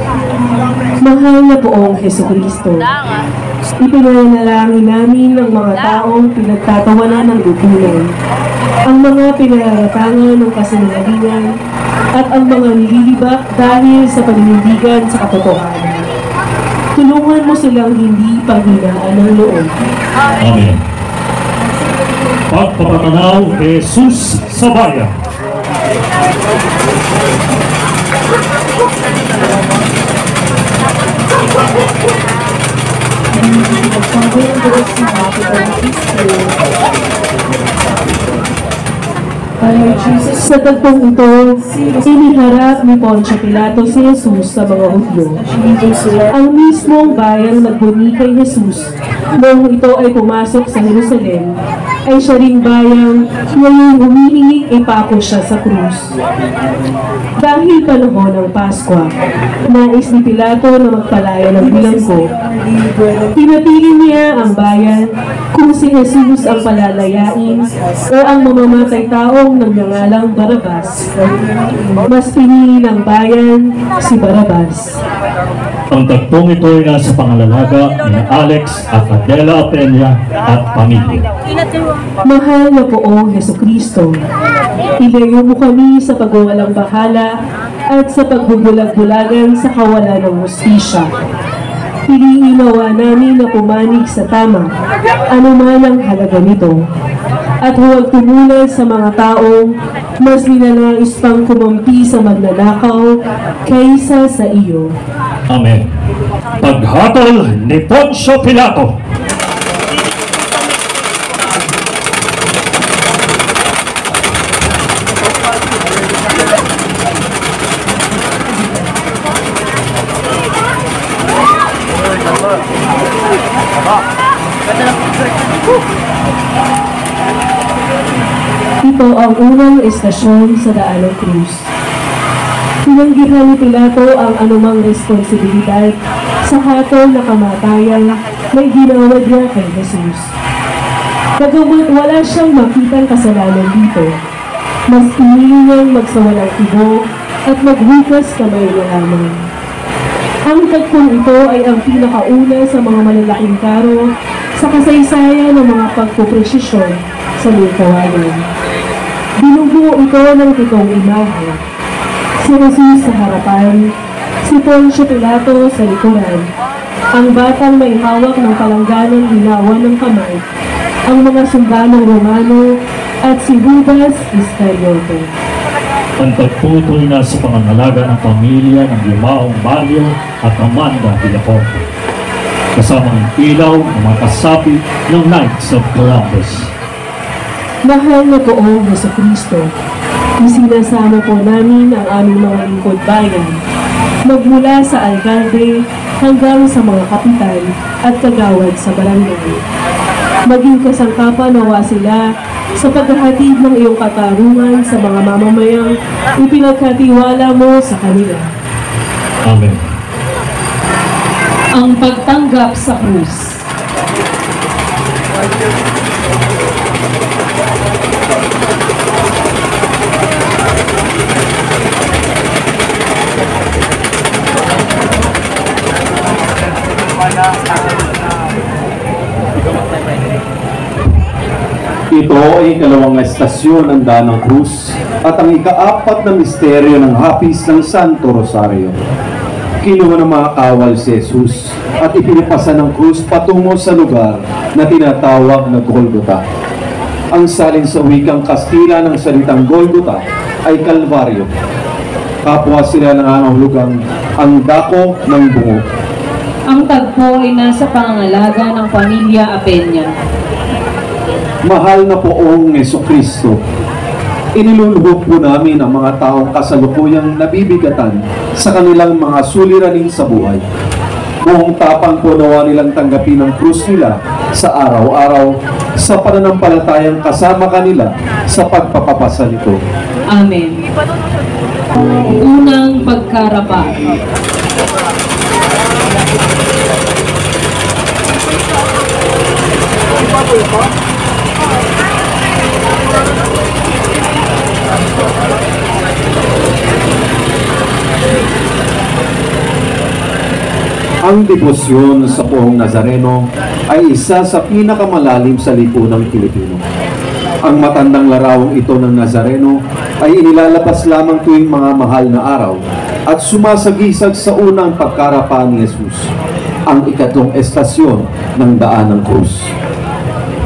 Mahal na Poong Hesukristo, ipinanalangin namin ang mga taong pinagtatawanan ng lipunan, ang mga pinaratangan ng kasinungalingan, at ang mga nililibak dahil sa paninindigan sa katotohanan. Tulungan mo silang hindi paghinaan ng loob. Amen. Pagpapatanaw kay Jesus sa bayan. Sa tagpong ito, iniharap ni Poncio Pilato si Jesus sa mga Hudyo. Ang mismong bayang nagbuni kay Jesus noong ito ay pumasok sa Jerusalem, ay siya ring bayang ngayong humihinging ipako siya sa krus. Dahil panahon ng Paskwa, nais ni Pilato na magpalaya ng bilanggo. Pinapili niya ang bayan kung si Jesus ang palalayain o ang mamamatay taong nagngangalang Barabas. Mas pinili ng bayan si Barabas. Ang tagpong ito ay nasa pangangalaga ni Alex at Adela Peña at pamilya. Mahal na Poong Hesukristo, ilayo mo kami sa pagwawalang bahala at sa pagbubulag-bulagan sa kawalan ng hustisya. Piliinawa namin na pumanig sa tama, anuman ang halaga nito, at huwag tumulad sa mga taong mas ninanais pang kumampi sa magnanakaw kaysa sa iyo. Amen. Paghatol ni Poncio Pilato. Ito ang unang estasyon sa Daan ng Krus. Tinanggihan ni Pilato ang anumang responsibilidad sa hatol na kamatayan na ginawa niya kay Jesus. Bagamat wala siyang makitang kasalanan dito, mas pinili niyang magsawalang ibo at maghugas kamay niya lamang. Ang tagpong ito ay ang pinakauna sa mga malalaking karo sa kasaysayan ng mga pagpupresisyon sa Lukawayan. Binubuo ito ng pitong imahe. Si Jesus sa harapan, si Poncio Pilato sa likuran, ang batang may hawak ng palangganang hinawa ng kamay, ang mga sumbanong Romano at si Judas Iscariote. Ang pagtutoy na sa pangangalaga ng pamilya ng Yumaong Mario at Amanda Villacorte, kasama ang ilaw ng mga kasapi ng Knights of Columbus. Mahal na poong Jesucristo, isinasama po namin ang aming mga lingkod bayan, magmula sa alkalde hanggang sa mga kapitan at kagawad sa barangay. Maging kasangkapan nawa sila sa paghahatid ng iyong katarungan sa mga mamamayang ipinagkatiwala mo sa kanila. Amen. Ang pagtanggap sa krus. Ito ay ikalawang estasyon ng Daan ng Cruz at ang ikaapat na misteryo ng hapis ng Santo Rosario. Kinuha ng mga kawal si Jesus at ipinipasa ng krus patungo sa lugar na tinatawag na Golgota. Ang salin sa wikang Kastila ng salitang Golgota ay Kalbaryo. Kapwa sila nangangahulugang ang dako ng bungo. Ang tagpo ay nasa pangangalaga ng pamilya Apenya. Mahal na poong Jesucristo, iniluluhog po namin ang mga taong kasalukuyang nabibigatan sa kanilang mga suliranin sa buhay. Buong tapang po nawa nilang tanggapin ang krus nila sa araw-araw sa pananampalatayang kasama kanila sa pagpapapasa nito. Amen. Unang pagkarapa. Ang debosyon sa poong Nazareno ay isa sa pinakamalalim sa lipunang Pilipino. Ang matandang larawang ito ng Nazareno ay inilalabas lamang tuwing mga mahal na araw at sumasagisag sa unang pagkarapa ni Jesus, ang ikatlong estasyon ng Daan ng Cruz.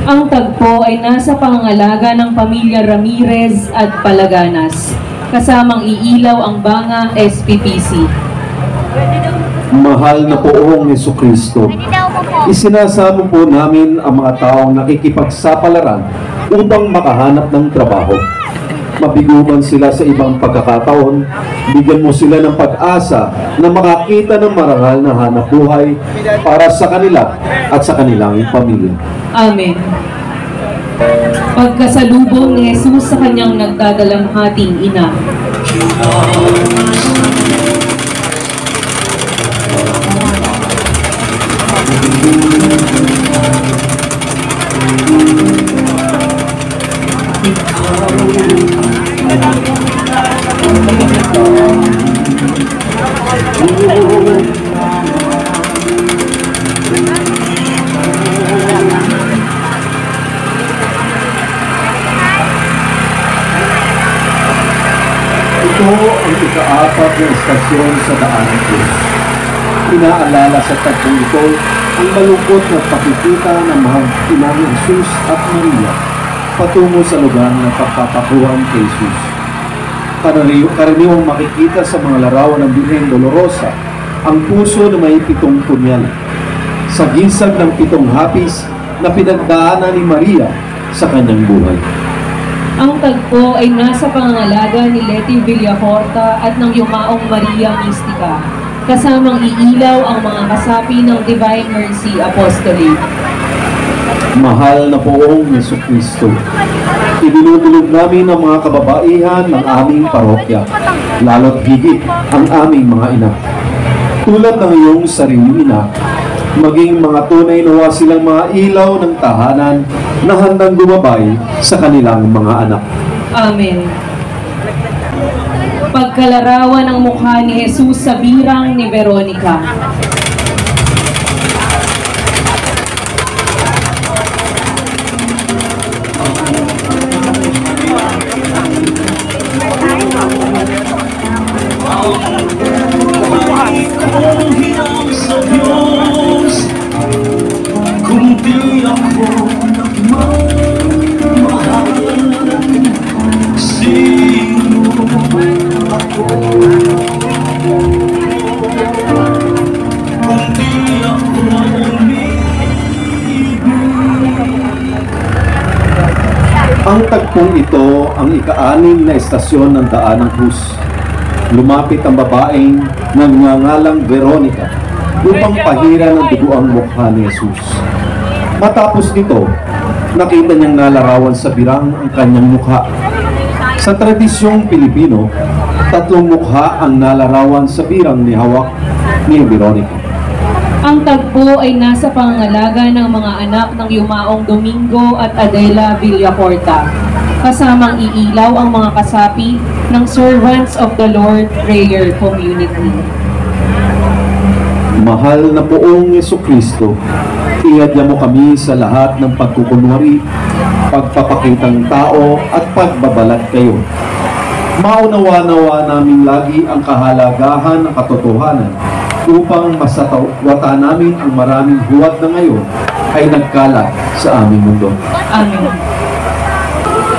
Ang tagpo ay nasa pangangalaga ng pamilya Ramirez at Palaganas, kasamang iilaw ang Banga SPPC. Mahal na poong Jesucristo, isinasamo po namin ang mga taong nakikipagsapalaran upang makahanap ng trabaho. Mabiguman sila sa ibang pagkakataon, bigyan mo sila ng pag-asa na makakita ng marangal na hanap buhay para sa kanila at sa kanilang pamilya. Amen. Pagkasalubong ni Jesus sa kanyang nagdadalamhating ina. Ito ang ikaapat na estasyon sa Daan ng Cruz. Inaalala sa tagpong ito ang malungkot na pakikita ng mahal inang Jesus at Maria patungo sa lugar ng pagpapakuhan kay Jesus. Karaniwang makikita sa mga larawan ng Birhen Dolorosa ang puso na may 7 punyal. Sa gisag ng 7 hapis na pinagdaanan ni Maria sa kanyang buhay. Ang tagpo ay nasa pangangalaga ni Leti Villacorta at ng Yumaong Maria Mistica, kasamang iilaw ang mga kasapi ng Divine Mercy Apostolate. Mahal na poong Jesucristo, idinudulog namin ang mga kababaihan ng aming parokya, lalo't higit ang aming mga ina. Tulad ng iyong sariling ina, maging mga tunay nawa silang mga ilaw ng tahanan na handang gumabay sa kanilang mga anak. Amen. Pagkalarawan ng mukha ni Jesus sa birang ni Veronica. Kung di ako nagmamahal Ang tagpong ito ang ika-6 na estasyon ng Daan ng Cruz. Lumapit ang babaeng nagngangalang Veronica upang pahira ng dugo ang mukha ni Jesus. Matapos nito, nakita niyang nalarawan sa birang ang kanyang mukha. Sa tradisyong Pilipino, 3 mukha ang nalarawan sa birang ni hawak ni Veronica. Ang tagpo ay nasa pangangalaga ng mga anak ng yumaong Domingo at Adela Villacorta. Kasamang iilaw ang mga kasapi ng Servants of the Lord Prayer Community. Mahal na poong Jesucristo, iadya mo kami sa lahat ng pagkukunwari, pagpapakitang tao at pagbabalat kayo. Maunawa-nawa namin lagi ang kahalagahan ng katotohanan upang masatawata namin ang maraming huwad na ngayon ay nagkalat sa aming mundo. Amen.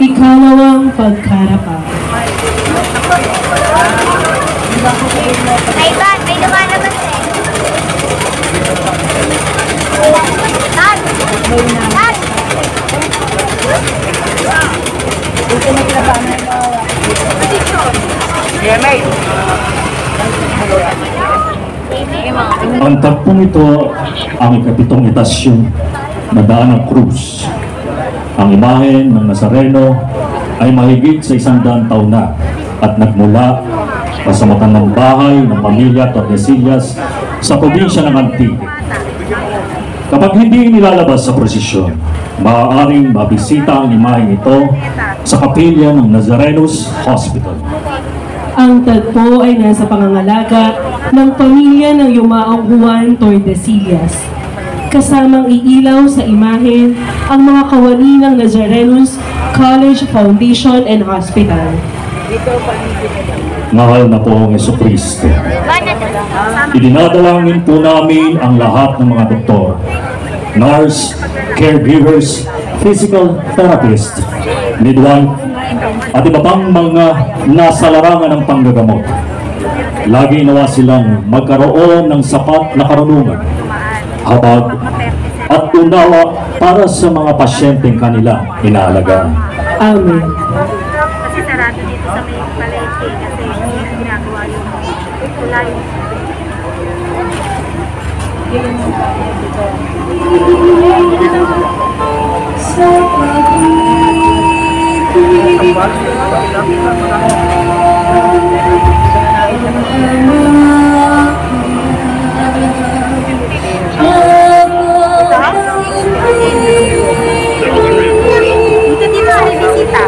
Ikalawang pagkarapa. May ban, may lumalabas eh. Tan! Tan! Ang tagpong ito ang ika-7 etasyon na Daan ng Cruz. Ang imahe ng Nazareno ay mahigit sa 100 taon na at nagmula sa matandang bahay ng pamilya Tordesillas sa probinsya ng Antique. Kapag hindi nilalabas sa prosesyon, maaaring mabisita ang imahe ito sa kapilya ng Nazarenos Hospital. Ang tagpo ay nasa pangangalaga ng pamilya ng yumaong Juan Tordesillas. Kasamang iilaw sa imahe ang mga kawani ng Nazarenos College Foundation and Hospital. Mahal na poong Jesucristo, idinadalangin po namin ang lahat ng mga doktor, nurse, caregivers, physical therapist, midwife, at iba pang mga nasa larangan ng panggagamot. Lagi nawa silang magkaroon ng sapat na karunungan, habag, at unawa para sa mga pasyenteng kanila inaalagaan. Amen. Kasi sarado dito sa may palengke kasi ginagawa yung kulay. Dito sa may bisita.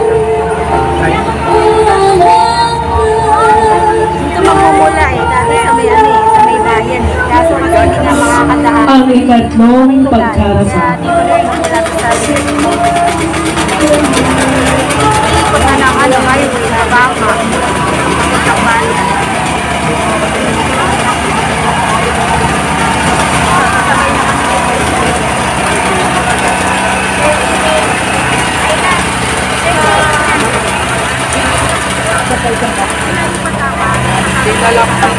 Dito mamumula eh. Dati sa may sa may bayan eh. Kaso kasi hindi na makakatahan. Ang ikatlong pagkarasa. Dito na yung mula sa ikot na ng ano ngayon eh. Na baka. Sa bayan.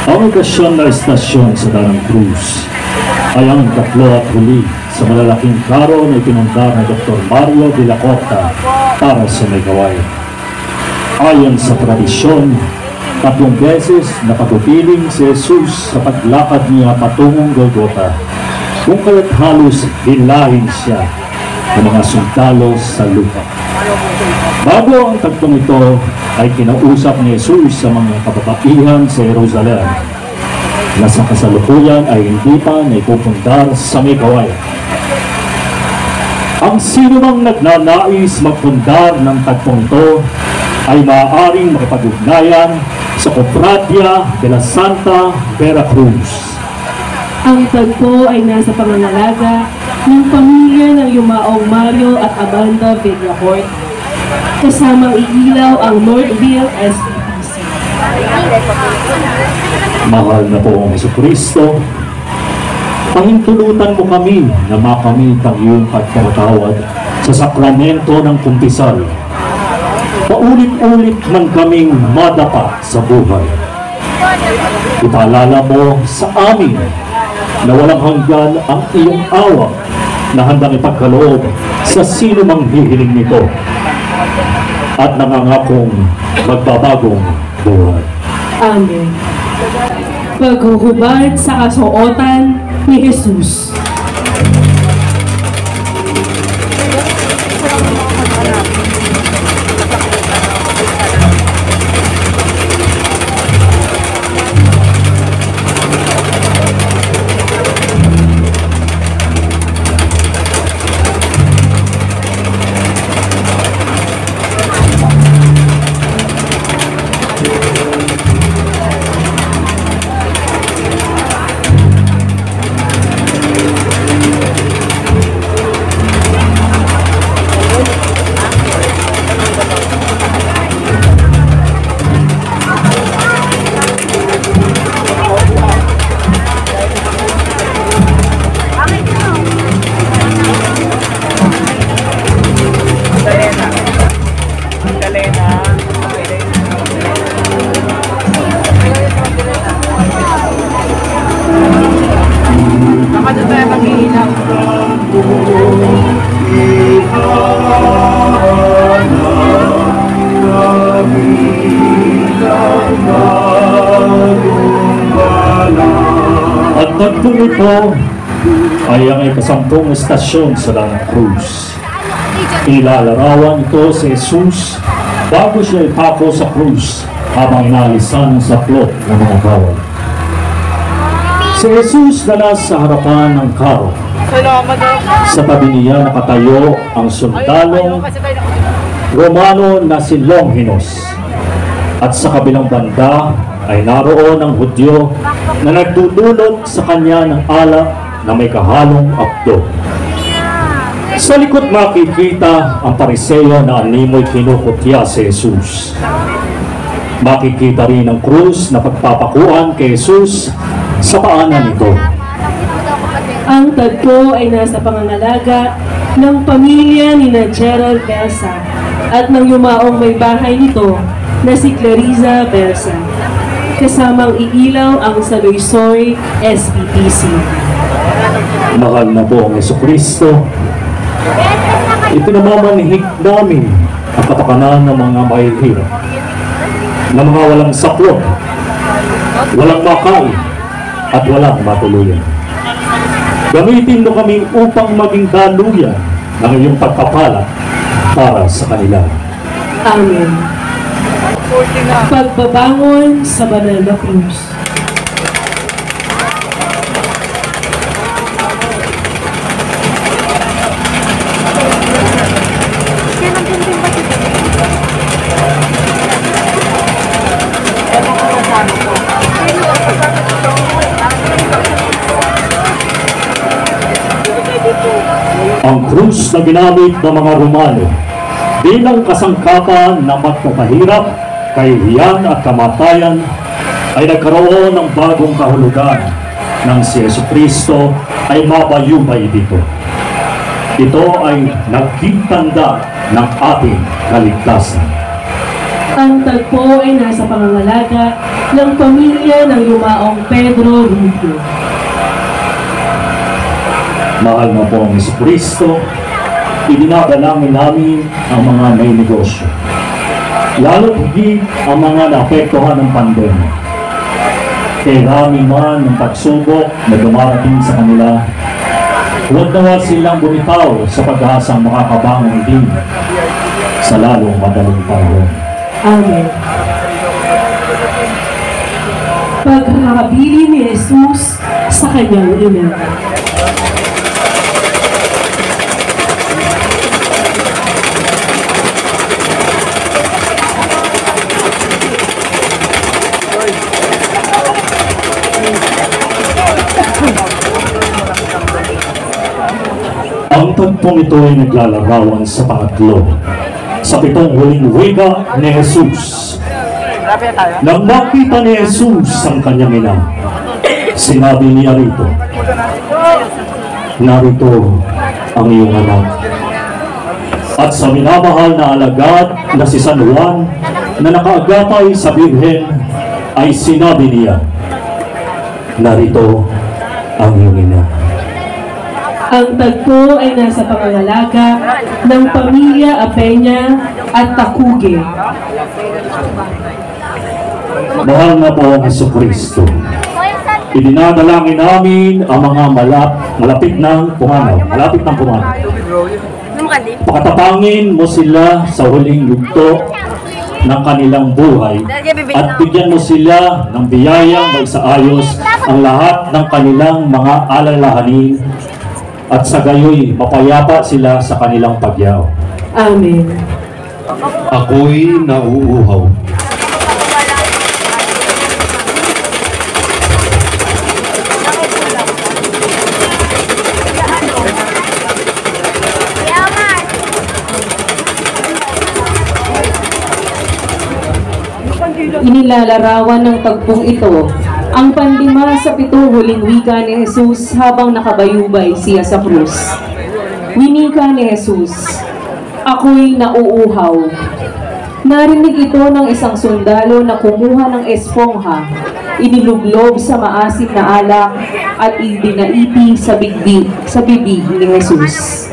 Ang okasyon na estasyon sa Daan ng Cruz ay ang 3 at huli sa malalaking karo na ipinundar ni Dr. Mario Villacorta para sa may gawain. Ayon sa tradisyon, 3 beses napatupiling si Jesus sa paglakad niya patungong Golgota, kung kaya't halos hilahin siya ng mga sundalo sa lupa. Bago ang tagpong ito ay kinausap ni Jesus sa mga kababaihan sa Jerusalem na sa kasalukuyan ay hindi pa naipupundar sa may gawain. Ang sino mang nagnanais magpundar ng tagpong ito ay maaaring makipag-ugnayan sa Cofradia de la Santa Veracruz. Ang tagpo ay nasa pangangalaga ng pamilya ng yumaong Mario at Amanda Villacorta. Kasamang iilaw ang Northville SPPC. Mahal na poong Jesucristo, pahintulutan mo kami na makamit ang iyong pagpapatawad sa sakramento ng kumpisal. Paulit-ulit man kaming madapa sa buhay. Ipaalala mo sa amin na walang hanggan ang iyong awa na handang ipagkaloob sa sino mang hihiling nito. at nangangakong magbabagong buhay. Amen. Paghuhubad sa kasuotan ni Jesus. At tagpong ito ay ang ikasampung estasyon sa Lanang Cruz. Ilalarawan ito si Jesus bago siya ipako sa krus habang inaalisan sa plot ng mga kawal. Si Jesus na nasa harapan ng karo. Sa tabi niya nakatayo ang sundalong Romano na si Longinos. At sa kabilang banda ay naroon ang Hudyo na nagdudulot sa kanya ng alak na may kahalong apdo. Sa likod makikita ang Pariseo na animoy kinukutya si Jesus. Makikita rin ang krus na pagpapakuan kay Jesus sa paanan nito. Ang tagpo ay nasa pangangalaga ng pamilya ni Gerald Belsa at ng yumaong may bahay nito na si Clariza Belsa. Kasamang iilaw ang Saloysoy SPPC. Mahal na po ang Jesucristo, ipinamamanhik namin ang kapakanan ng mga mahihirap, ng mga walang saklot, walang makain, at walang matuluyan. Gamitin mo kami upang maging daluyan ng iyong pagpapala para sa kanila. Amen. Pagbabangon sa banal na krus. Ang krus na ginamit ng mga Romano bilang kasangkapan ng magpapahirap, kahihiyan at kamatayan ay nagkaroon ng bagong kahulugan nang si Jesucristo ay mabayubay dito. Ito ay nagkitanda ng ating kaligtasan. Ang tagpo ay nasa pangangalaga ng pamilya ng yumaong Pedro Rubio. Mahal na po ang Jesucristo, idinadalangin namin ang mga may negosyo, lalo higit ang mga naapektuhan ng pandemya. Karami man ng pagsubok na dumarating sa kanila, huwag nawa silang bumitaw sa pag-asang makakabangon din sa lalong madaling panahon. Amen. Pagkakabili ni Jesus sa kanyang ina. Ang tagpong ito ay naglalarawan sa pangatlo, sa pitong huling wika ni Jesus. Nang makita ni Jesus ang kanyang ina, sinabi niya rito, "Narito ang iyong anak." At sa minamahal na alagad na si San Juan na nakaagapay sa Birhen ay sinabi niya, "Narito ang iyong ina." Ang tagpo ay nasa pangangalaga ng pamilya Apenya at Takuge. Mahal na po ang Jesucristo, idinadalangin namin ang mga malapit ng pumanaw. Pakatapangin mo sila sa huling yugto ng kanilang buhay at bigyan mo sila ng biyayang magsaayos ang lahat ng kanilang mga alalahanin at sa gayoy mapayapa sila sa kanilang pagyaw. Amen. Ako'y nauuhaw. Inilalarawan ng tagpong ito ang panlima sa 7 huling wika ni Jesus habang nakabayubay siya sa krus. Winika ni Jesus, "Ako'y nauuhaw." Narinig ito ng isang sundalo na kumuha ng espongha, iniluglob sa maasim na alak at idinaiti sa bibig ni Jesus.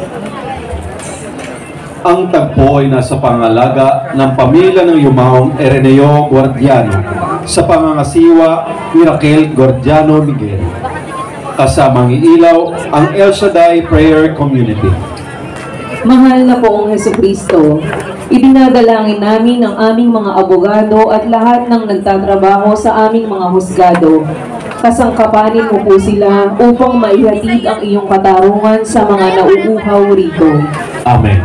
Ang tagpo ay nasa pangalaga ng pamilya ng yumaong Ireneo Guardiano sa pangangasiwa ni Raquel Guardiano Miguel. Kasamang iilaw ang El Shaddai Prayer Community. Mahal na poong Jesucristo, idinadalangin namin ang aming mga abogado at lahat ng nagtatrabaho sa aming mga husgado. Kasangkapanin mo po sila upang maihatid ang iyong katarungan sa mga nauuhaw rito. Amen.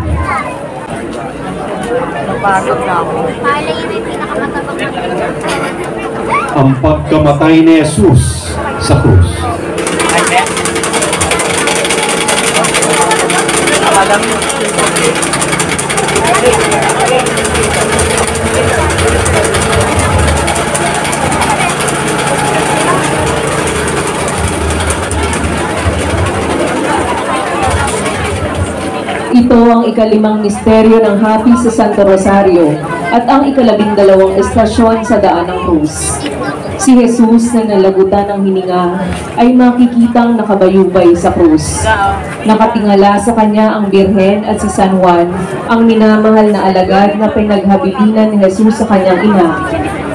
Ang pagkamatay ni Jesus sa krus. Ito ang ikalimang misteryo ng Hapi sa Santo Rosario at ang ika-12 estasyon sa Daan ng Krus. Si Jesus na nalagutan ng hininga ay makikitang nakabayubay sa krus. Nakatingala sa kanya ang Birhen at si San Juan, ang minamahal na alagad na pinaghabilinan ni Jesus sa kanyang ina,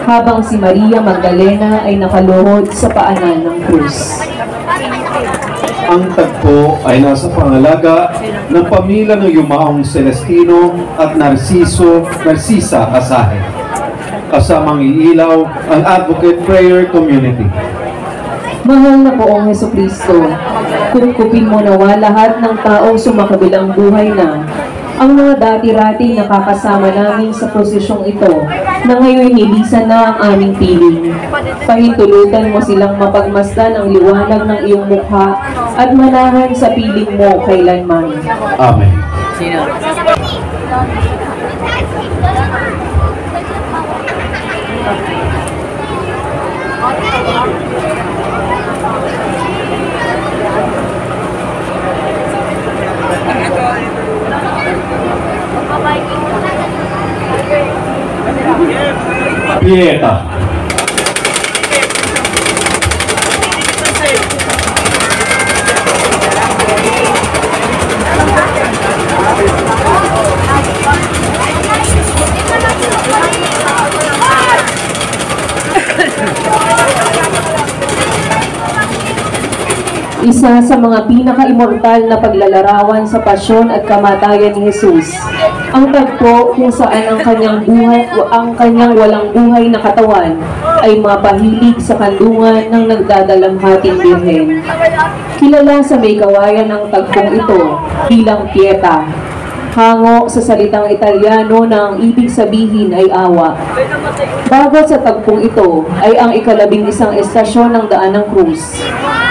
habang si Maria Magdalena ay nakaluhod sa paanan ng krus. Ang tagpo ay nasa pangalaga ng pamilya ng yumaong Celestino at Narcisa Kasahe. Kasamang iilaw ang Advocate Prayer Community. Mahal na poong Jesucristo, kupkupin mo nawa lahat ng taong sumakabilang buhay na, ang mga dati-rati nakakasama namin sa prosesyong ito, na ngayon nilisan na ang aming piling. Pahintulutan mo silang mapagmasdan ang liwanag ng iyong mukha at manahan sa piling mo kailanman. Amen. Pieta. Isa sa mga pinaka-immortal na paglalarawan sa pasyon at kamatayan ni Jesus, ang tagpo kung saan ang kanyang walang buhay na katawan ay mapahilig sa kandungan ng nagdadalamhating Birhen. Kilala sa may kawayan ng tagpong ito bilang Pieta, hango sa salitang Italyano na ang ibig sabihin ay awa. Bago sa tagpong ito ay ang ika-11 estasyon ng Daan ng Krus,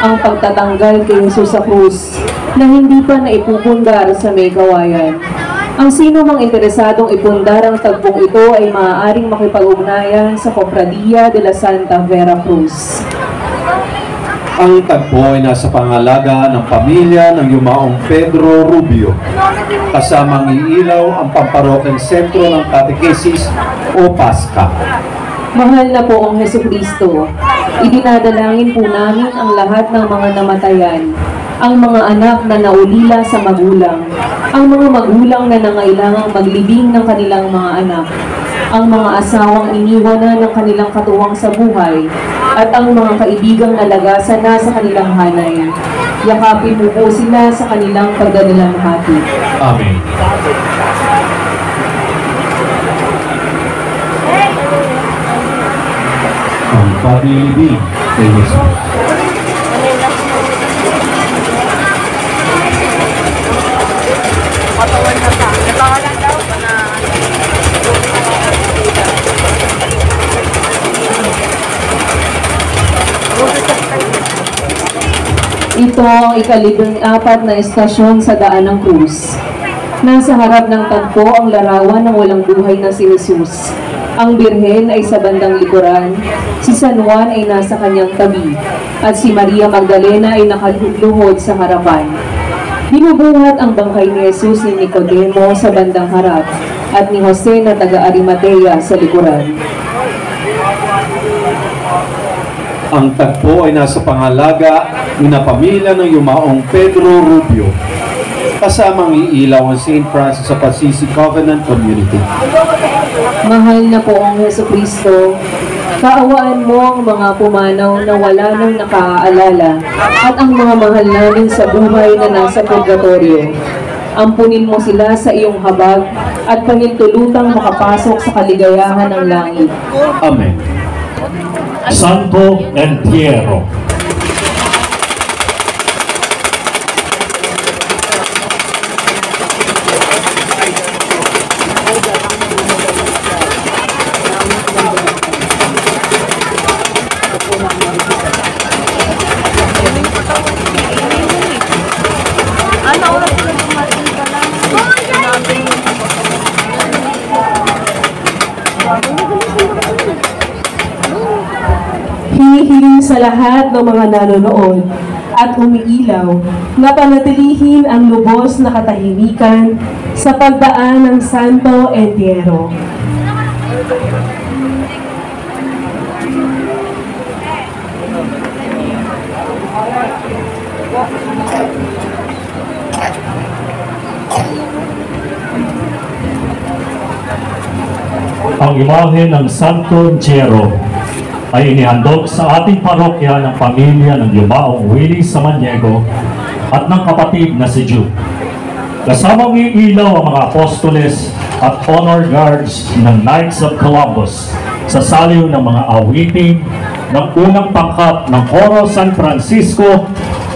ang pagtatanggal kay Jesus sa krus na hindi pa naipupundar sa may kawayan. Ang sino mang interesadong ipundar ang tagpong ito ay maaaring makipag-ugnayan sa Cofradia de la Santa Vera Cruz. Ang tagpo ay nasa pangalaga ng pamilya ng yumaong Pedro Rubio. Kasamang iilaw ang pamparokeng sentro ng katekesis o Paska. Mahal na poong Jesucristo, idinadalangin po namin ang lahat ng mga namatayan, ang mga anak na naulila sa magulang, ang mga magulang na nangailangang maglibing ng kanilang mga anak, ang mga asawang iniwanan ng kanilang katuwang sa buhay, at ang mga kaibigang nalagasan na sa kanilang hanay. Yakapin mo po sila sa kanilang pagdadalamhati. Amen. Ang paglilibing kay Jesus. Ito ang ika-14 na estasyon sa daan ng krus. Nasa harap ng tagpo ang larawan ng walang buhay na si Jesus. Ang Birhen ay sa bandang likuran, si San Juan ay nasa kanyang tabi, at si Maria Magdalena ay nakaluhod sa harapan. Binubuhat ang bangkay ni Jesus ni Nicodemo sa bandang harap, at ni Jose na taga-Arimatea sa likuran. Ang tagpo ay nasa pangalaga ng pamilya ng yumaong Pedro Rubio, kasamang iilaw ang St. Francis of Assisi Covenant Community. Mahal na poong Jesucristo, kaawaan mo ang mga pumanaw na wala nang nakaalala at ang mga mahal namin sa buhay na nasa purgatorio. Ampunin mo sila sa iyong habag at pangintulutang makapasok sa kaligayahan ng langit. Amen. Santo Entierro. Hinihiling sa lahat ng mga nanonood at umiilaw na panatilihin ang lubos na katahimikan sa pagdaan ng Santo Entierro. Ang imahe ng Santo Entierro ay inihandog sa ating parokya ng pamilya ng yumaong Willie Samaniego at ng kapatid na si Jude. Kasamang iilaw ang mga apostoles at honor guards ng Knights of Columbus sa saliw ng mga awiting ng unang pangkat ng Coro San Francisco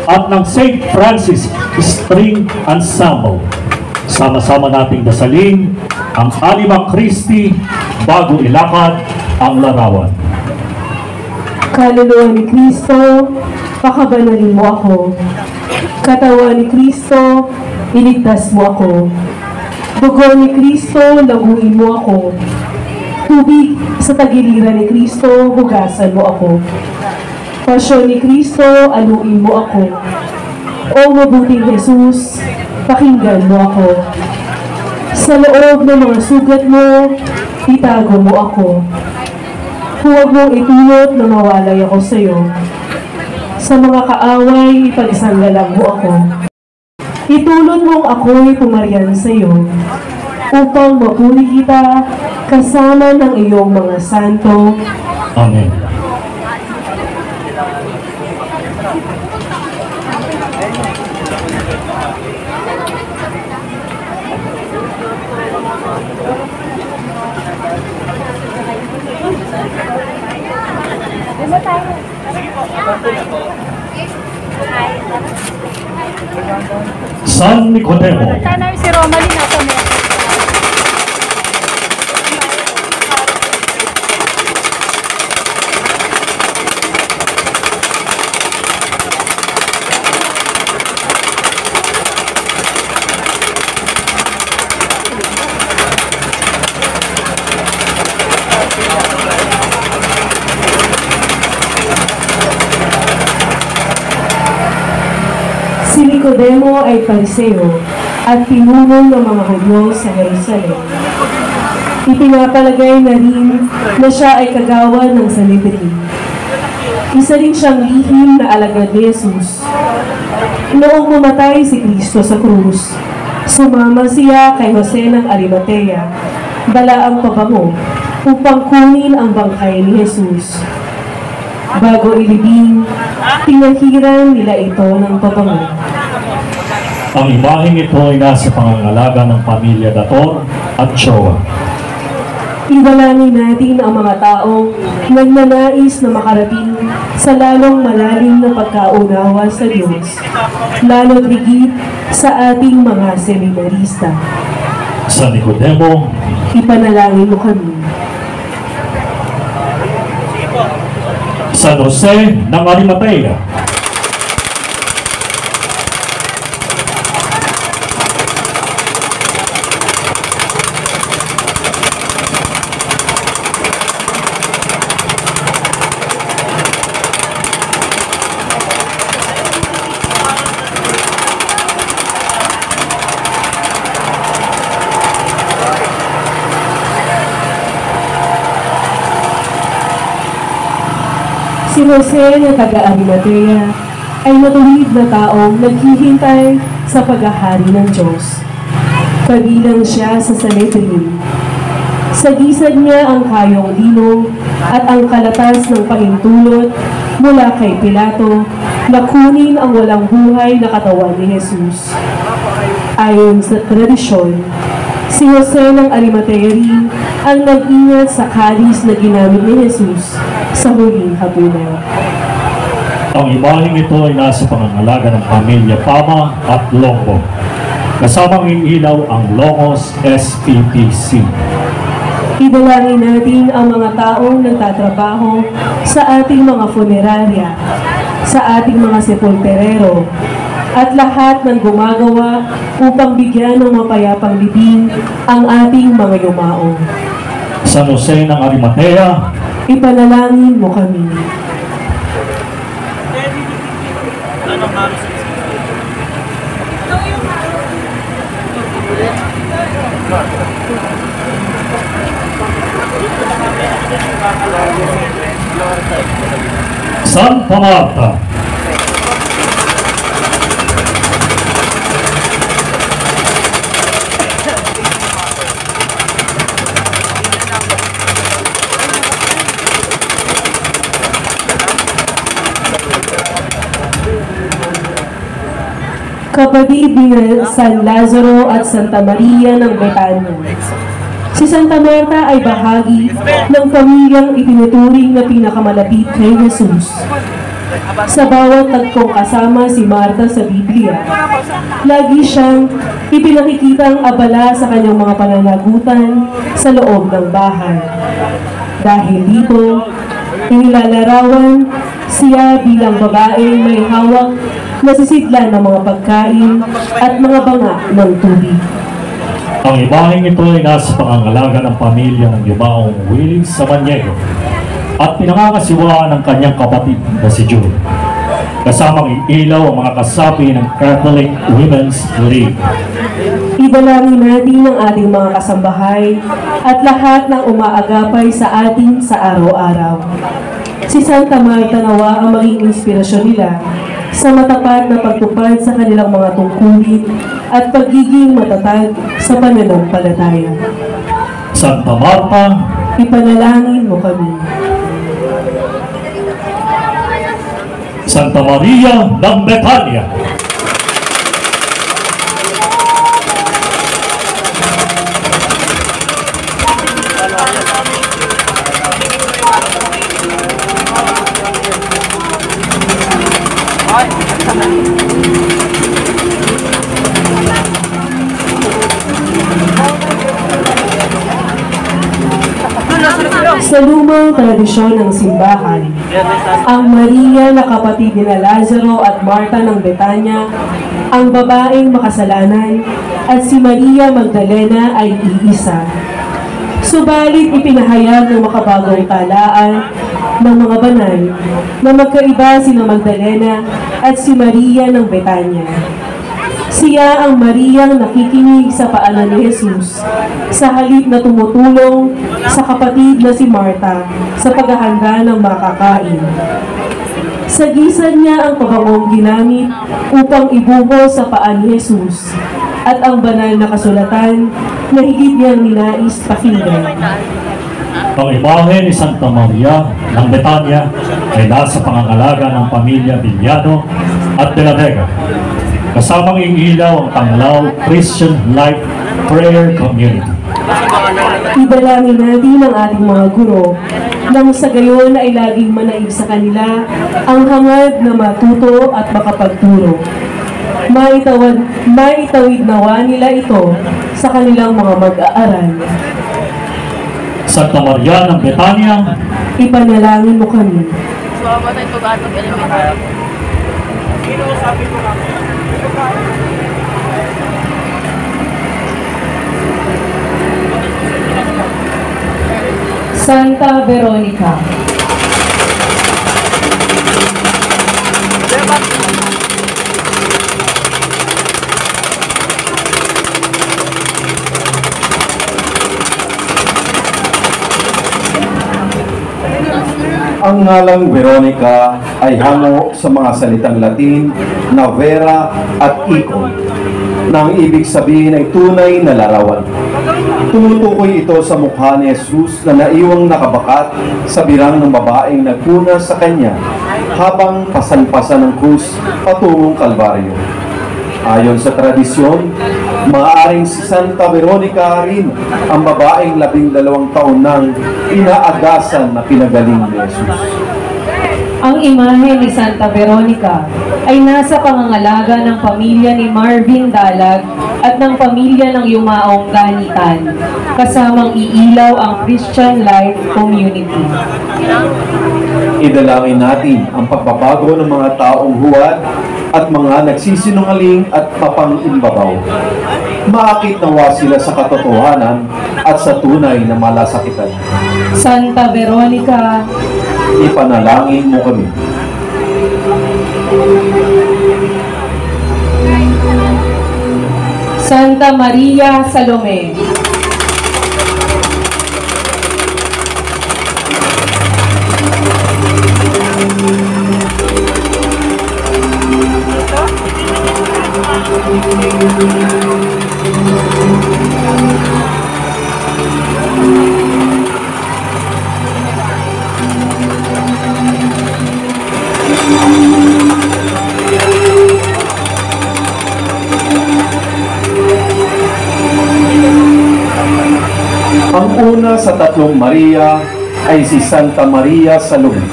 at ng St. Francis String Ensemble. Sama-sama nating dasalin ang Anima Christi bago ilakad ang larawan. Kaluluwa ni Kristo, pakabanalin mo ako. Katawan ni Kristo, iligtas mo ako. Dugo ni Kristo, laguin mo ako. Tubig sa tagiliran ni Kristo, hugasan mo ako. Pasyon ni Kristo, aluin mo ako. O mabuting Jesus, pakinggan mo ako. Sa loob ng mga sugat mo, itago mo ako. Huwag mong itulot na mawalay ako sa iyo. Sa mga kaaway, ipagsanggalang mo ako. Itulot mong ako'y pumarian sa iyo, upang mapuri kita kasama ng iyong mga santo. Amen. San Nicodemo. Sana si Romalie nasa mo. Si Nicodemo ay Pariseo at pinuno ng mga Hudyo sa Jerusalem. Ipinapalagay na rin na siya ay kagawad ng Sanhedrin. Isa rin siyang lihim na alagad ni Jesus. Noong mamatay si Kristo sa krus, sumama siya kay Jose ng Arimatea, dala ang pabango, upang kunin ang bangkay ni Jesus. Bago ilibing, tinahiran nila ito ng pabango. Ang imaheng ito ay nasa pangangalaga ng pamilya Dator at Choa. Ibalangin natin ang mga taong nagnanais na makarating sa lalong malalim na pagkaunawa sa Diyos, lalo't higit sa ating mga seminarista. Sa Nicodemo, Ipanalangin mo kami. San Jose ng Arimatea, Si Jose na taga-Arimatea ay matuwid na taong naghihintay sa paghahari ng Diyos. Kabilang siya sa Sanhedrin. Sagisag niya ang kayong lino at ang kalatas ng pahintulot mula kay Pilato na kunin ang walang buhay na katawan ni Jesus. Ayon sa tradisyon, si Jose ng Arimatea rin ang nag-ingat sa kalis na ginamit ni Jesus sa huling hapunan. ang imaheng ito ay nasa pangangalaga ng pamilya Pama at Longo. Kasamang iilaw ang Longos SPPC. Idalangin natin ang mga taong nagtatrabaho sa ating mga funerarya, sa ating mga sepulterero, at lahat ng gumagawa upang bigyan ng mapayapang libing ang ating mga yumaong. San Jose ng Arimatea, Ipanalangin mo kami. Santa Marta, Kapatid ni San Lazaro at Santa Maria ng Betania. Si Santa Marta ay bahagi ng pamilyang itinuturing na pinakamalapit kay Jesus. Sa bawat tagpong kasama si Marta sa Biblia, lagi siyang ipinakikitang abala sa kanyang mga pananagutan sa loob ng bahay. Dahil dito, inilalarawan siya bilang babaeng may hawak na sisidlan ng mga pagkain at mga banga ng tubig. ang imaheng ito ay nasa pangangalaga ng pamilya ng yumaong Willie Samaniego at pinangangasiwaan ng kanyang kapatid na si June. Kasamang iilaw ang mga kasapi ng Catholic Women's League. Idalangin natin ang ating mga kasambahay at lahat ng umaagapay sa atin sa araw-araw. Si Santa Marta nawa ang maging inspirasyon nila sa matapat na pagtupad sa kanilang mga tungkulin at pagiging matatag sa pananampalataya. Santa Marta, Ipanalangin mo kami. Santa Maria ng Betania, Sa lumang tradisyon ng simbahan, ang Maria na kapatid ni Lazaro at Marta ng Betania, ang babaeng makasalanan, at si Maria Magdalena ay iisa. Subalit ipinahayag ng makabagong talaan ng mga banal na magkaiba sina Magdalena at si Maria ng Betania. Siya ang Mariyang nakikinig sa paanan ni Jesus sa halip na tumutulong sa kapatid na si Marta sa paghahanda ng makakain. Sagisan niya ang pabangong ginamit upang ibuho sa paa ni Jesus at ang banal na kasulatan na higit niyang ninais pakinggan. Ang imahe ni Santa Maria ng Betania ay nasa pangangalaga ng pamilya Villano at de la Vega. Kasamang iilaw ang Tanglaw Christian Life Prayer Community. Ibalangin natin ang ating mga guro nang sa gayon ay laging manaig sa kanila ang hangad na matuto at makapagturo. Maitawid nawa nila ito sa kanilang mga mag-aaral. Santa Maria ng Betania, Ipanalangin mo kami. Santa Veronica. Ang ngalang Veronica ay hango sa mga salitang Latin na vera at icon, na ang ibig sabihin ay tunay na larawan. Tumutukoy ito sa mukha ni Jesus na naiwang nakabakat sa birang ng babaeng nagpuna sa kanya habang pasan-pasan ng krus patungong Kalbaryo. Ayon sa tradisyon, maaaring si Santa Veronica rin ang babaeng 12 taon nang inaagasan na pinagaling ni Jesus. Ang imahe ni Santa Veronica ay nasa pangangalaga ng pamilya ni Marvin Dalag at ng pamilya ng Yumaong Ganitan, kasamang iilaw ang Christian Life Community. Idalangin natin ang pagbabago ng mga taong huwad at mga nagsisinungaling at mapang-imbabaw. Maakit nawa sila sa katotohanan at sa tunay na malasakitan. Santa Veronica, Ipanalangin mo kami. Santa Maria Salome. Ang una sa tatlong Maria ay si Santa Maria Salome,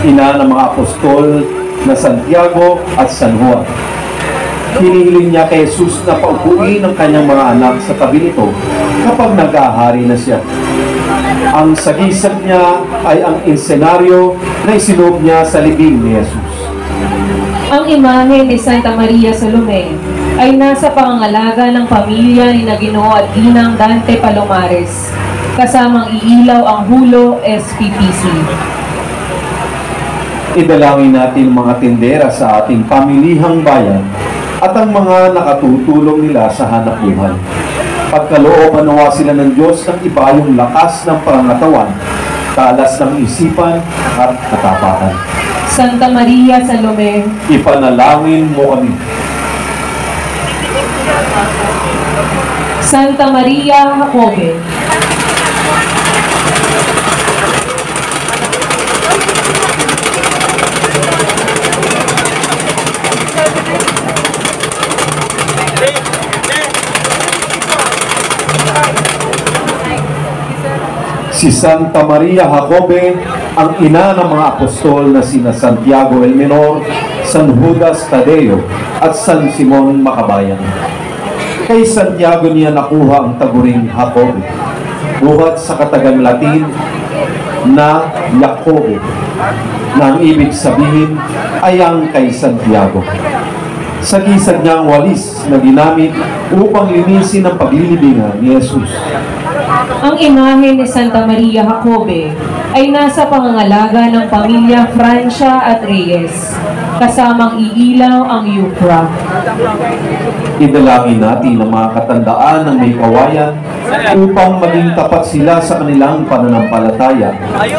ina ng mga apostol na Santiago at San Juan. Hinihiling niya kay Jesus na paupuin ang kanyang mga anak sa tabi nito kapag nag-ahari na siya. Ang sagisag niya ay ang insenaryo na isinuog niya sa libing ni Jesus. Ang imahe ni Santa Maria Salome ay nasa pangangalaga ng pamilya ni Ginoo at Ginang Dante Palomares, kasamang iilaw ang Hulo SPPC. Idalangin natin mga tindera sa ating pamilihang bayan at ang mga nakatutulong nila sa hanap buhay. Pagkalooban nawa sila ng Diyos ng ibayong lakas ng pangangatawan, talas ng isipan at katapatan. Santa Maria Salome, Ipanalangin mo kami. Santa Maria Jacobe. Si Santa Maria Jacobe, ang ina ng mga apostol na sina Santiago el Menor, San Judas Tadeo at San Simon Makabayan. Kay Santiago niya nakuha ang taguring Jacobe, buhat sa katagang Latin na Jacobo, na ang ibig sabihin ay ang kay Santiago. Sagisag niya ang walis na ginamit upang linisin ang paglilibingan ni Jesus. Ang imahe ni Santa Maria Jacobe ay nasa pangangalaga ng pamilya Francia at Reyes, kasamang iilaw ang Yukra. Idalangin natin ang mga katandaan ng may kawayan upang maging tapat sila sa kanilang pananampalataya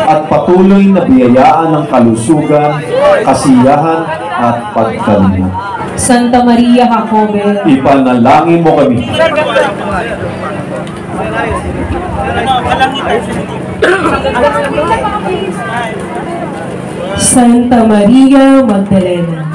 at patuloy na biyayaan ng kalusugan, kasiyahan at pagkalinga. Santa Maria Jacobe, Ipanalangin mo kami. Santa Maria Magdalena,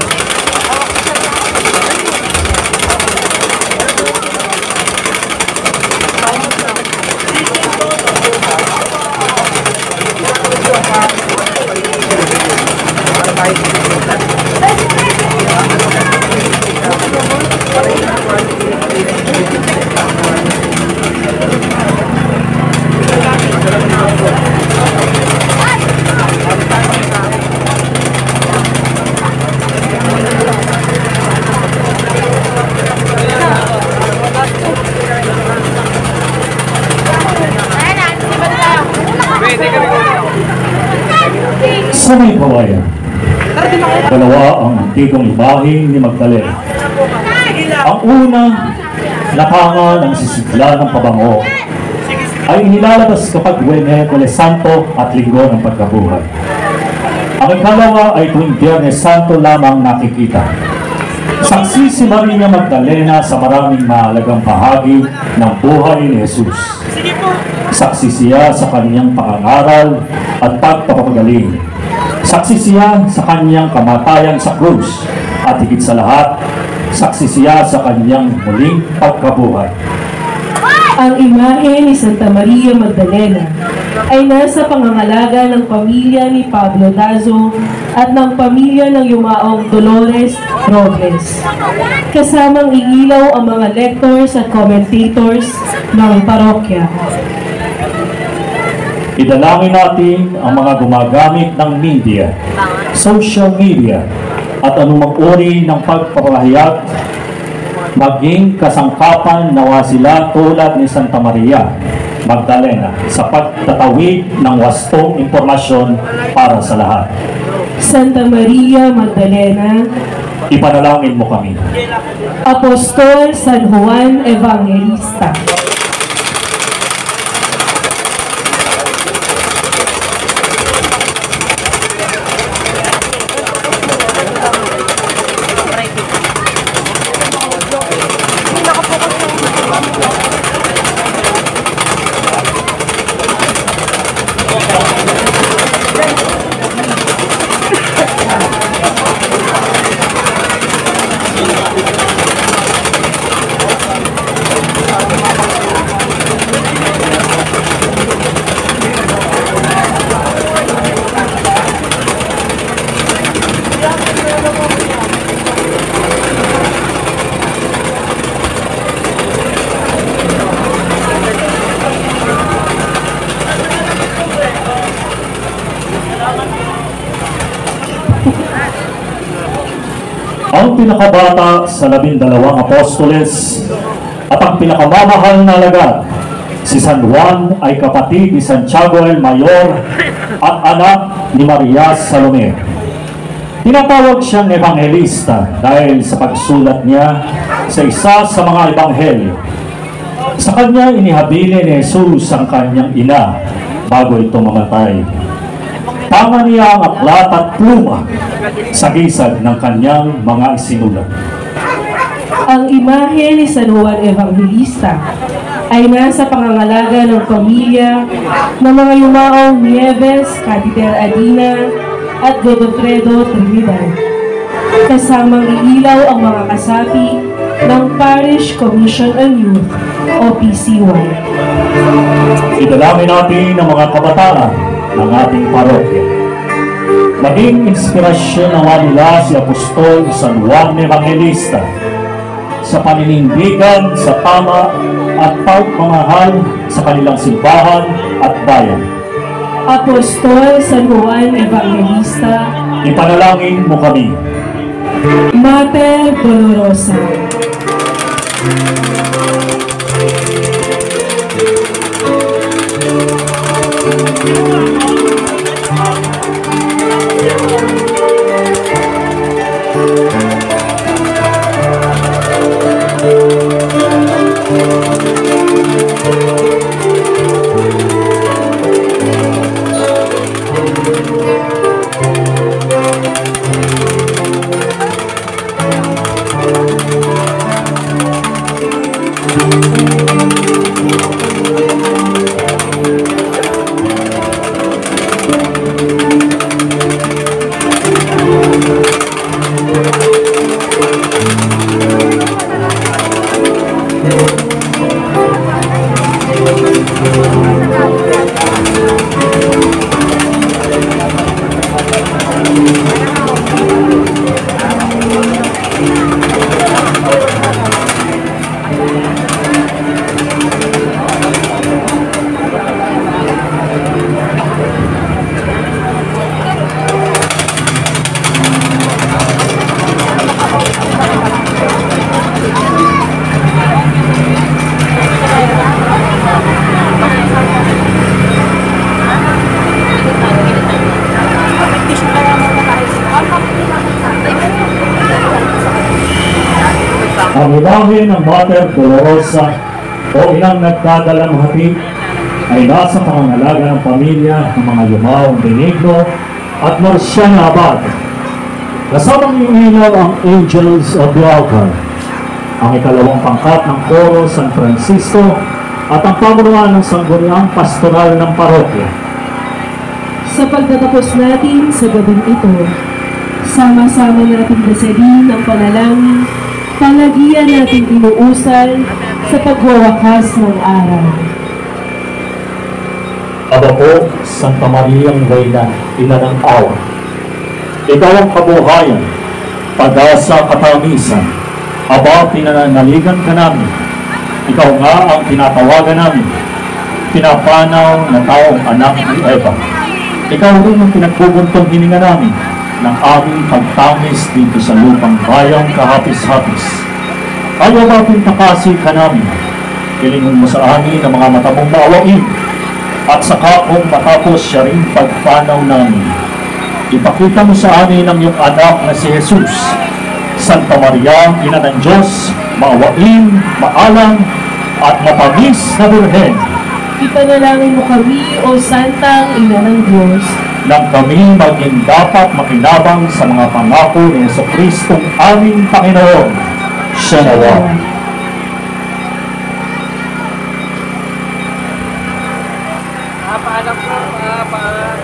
Sa may kawayan, dalawa ang antikong imahe ni Magdalena. Ang una, nakanga ng sisigla ng pabango, ay inilalabas kapag Miyerkules Santo at Linggo ng Pagkabuhay. Ang ikalawa ay tuwing Biyernes Santo lamang nakikita. Saksi si Maria Magdalena sa maraming mahalagang bahagi ng buhay ni Jesus. Saksi siya sa kanyang pangangaral at pagpapagaling. Saksi siya sa kanyang kamatayan sa krus. At higit sa lahat, saksi siya sa kanyang muling pagkabuhay. ang imahe ni Santa Maria Magdalena ay nasa pangangalaga ng pamilya ni Pablo Dazo at ng pamilya ng yumaong Dolores Robles. Kasamang iilaw ang mga lectors at commentators ng parokya. Idalangin natin ang mga gumagamit ng media, social media, at anumang uri ng pagpapahayag, maging kasangkapan nawa sila tulad ni Santa Maria Magdalena sa pagtatawid ng wastong impormasyon para sa lahat. Santa Maria Magdalena, Ipanalangin mo kami. Apostol San Juan Evangelista, Ang pinakabata sa 12 apostoles at ang pinakamamahal na alagad, si San Juan ay kapatid ni Santiago el Mayor at anak ni Maria Salome. Tinatawag siyang evangelista dahil sa pagsulat niya sa isa sa mga ebanghelyo. Sa kanya inihabilin ni Jesus ang kanyang ina bago ito mamatay. Tama niya ang aklat at pluma sa gisag ng kanyang mga isinulat. ang imahe ni San Juan Evangelista ay nasa pangangalaga ng pamilya ng mga yumaong Nieves, Catiter Adina at Godofredo Trinidad. Kasamang iilaw ang mga kasapi ng Parish Commission on Youth o PCY. Idalangin natin ang mga kabataan ng ating parokya. Maging inspirasyon nawa nila si Apostol San Juan Evangelista sa paninindigan sa tama at pagmamahal sa kanilang simbahan at bayan. Apostol San Juan Evangelista, Ipanalangin mo kami. Mater Dolorosa, Ang imahe ng Mater Dolorosa o inang nagdadalamhati ay nasa pangangalaga ng pamilya ng mga Yumaong Benigno at Marcian Abad. Kasamang ilaw ang Angels of the Altar, ang ikalawang pangkat ng Coro San Francisco at ang pamunuan ng sangguniang pastoral ng parokya. Sa pagtatapos natin sa gabing ito, sama-sama natin dasalin ang panalangin, palagian natin inuusal sa pagwawakas ng araw. Aba po, Santa Mariang Reyna, Ina ng Awa, ikaw ang kabuhayan, pag-asa, katamisan. Aba, pinananaligan ka namin. Ikaw nga ang tinatawagan namin, pinapanaw na taong anak ni Eva. Ikaw rin ang pinagbubuntong hininga namin ng aming pagtamis dito sa lupang bayang kahapis-hapis. Ayaw ba pintakasi ka namin? Hilingin mo sa amin ang mga mata mong maawain at saka kung matapos siya rin pagpanaw namin. Ipakita mo sa amin ang iyong anak na si Jesus. Santa Maria, Ina ng Diyos, maawain, maalang, at matamis na Birhen. Ipanalangin mo kami, O Santang Ina ng Diyos, nang kami maging dapat makinabang sa mga pangako ni Jesucristong aming Panginoon. Siya nawa. Paalam po, paalam.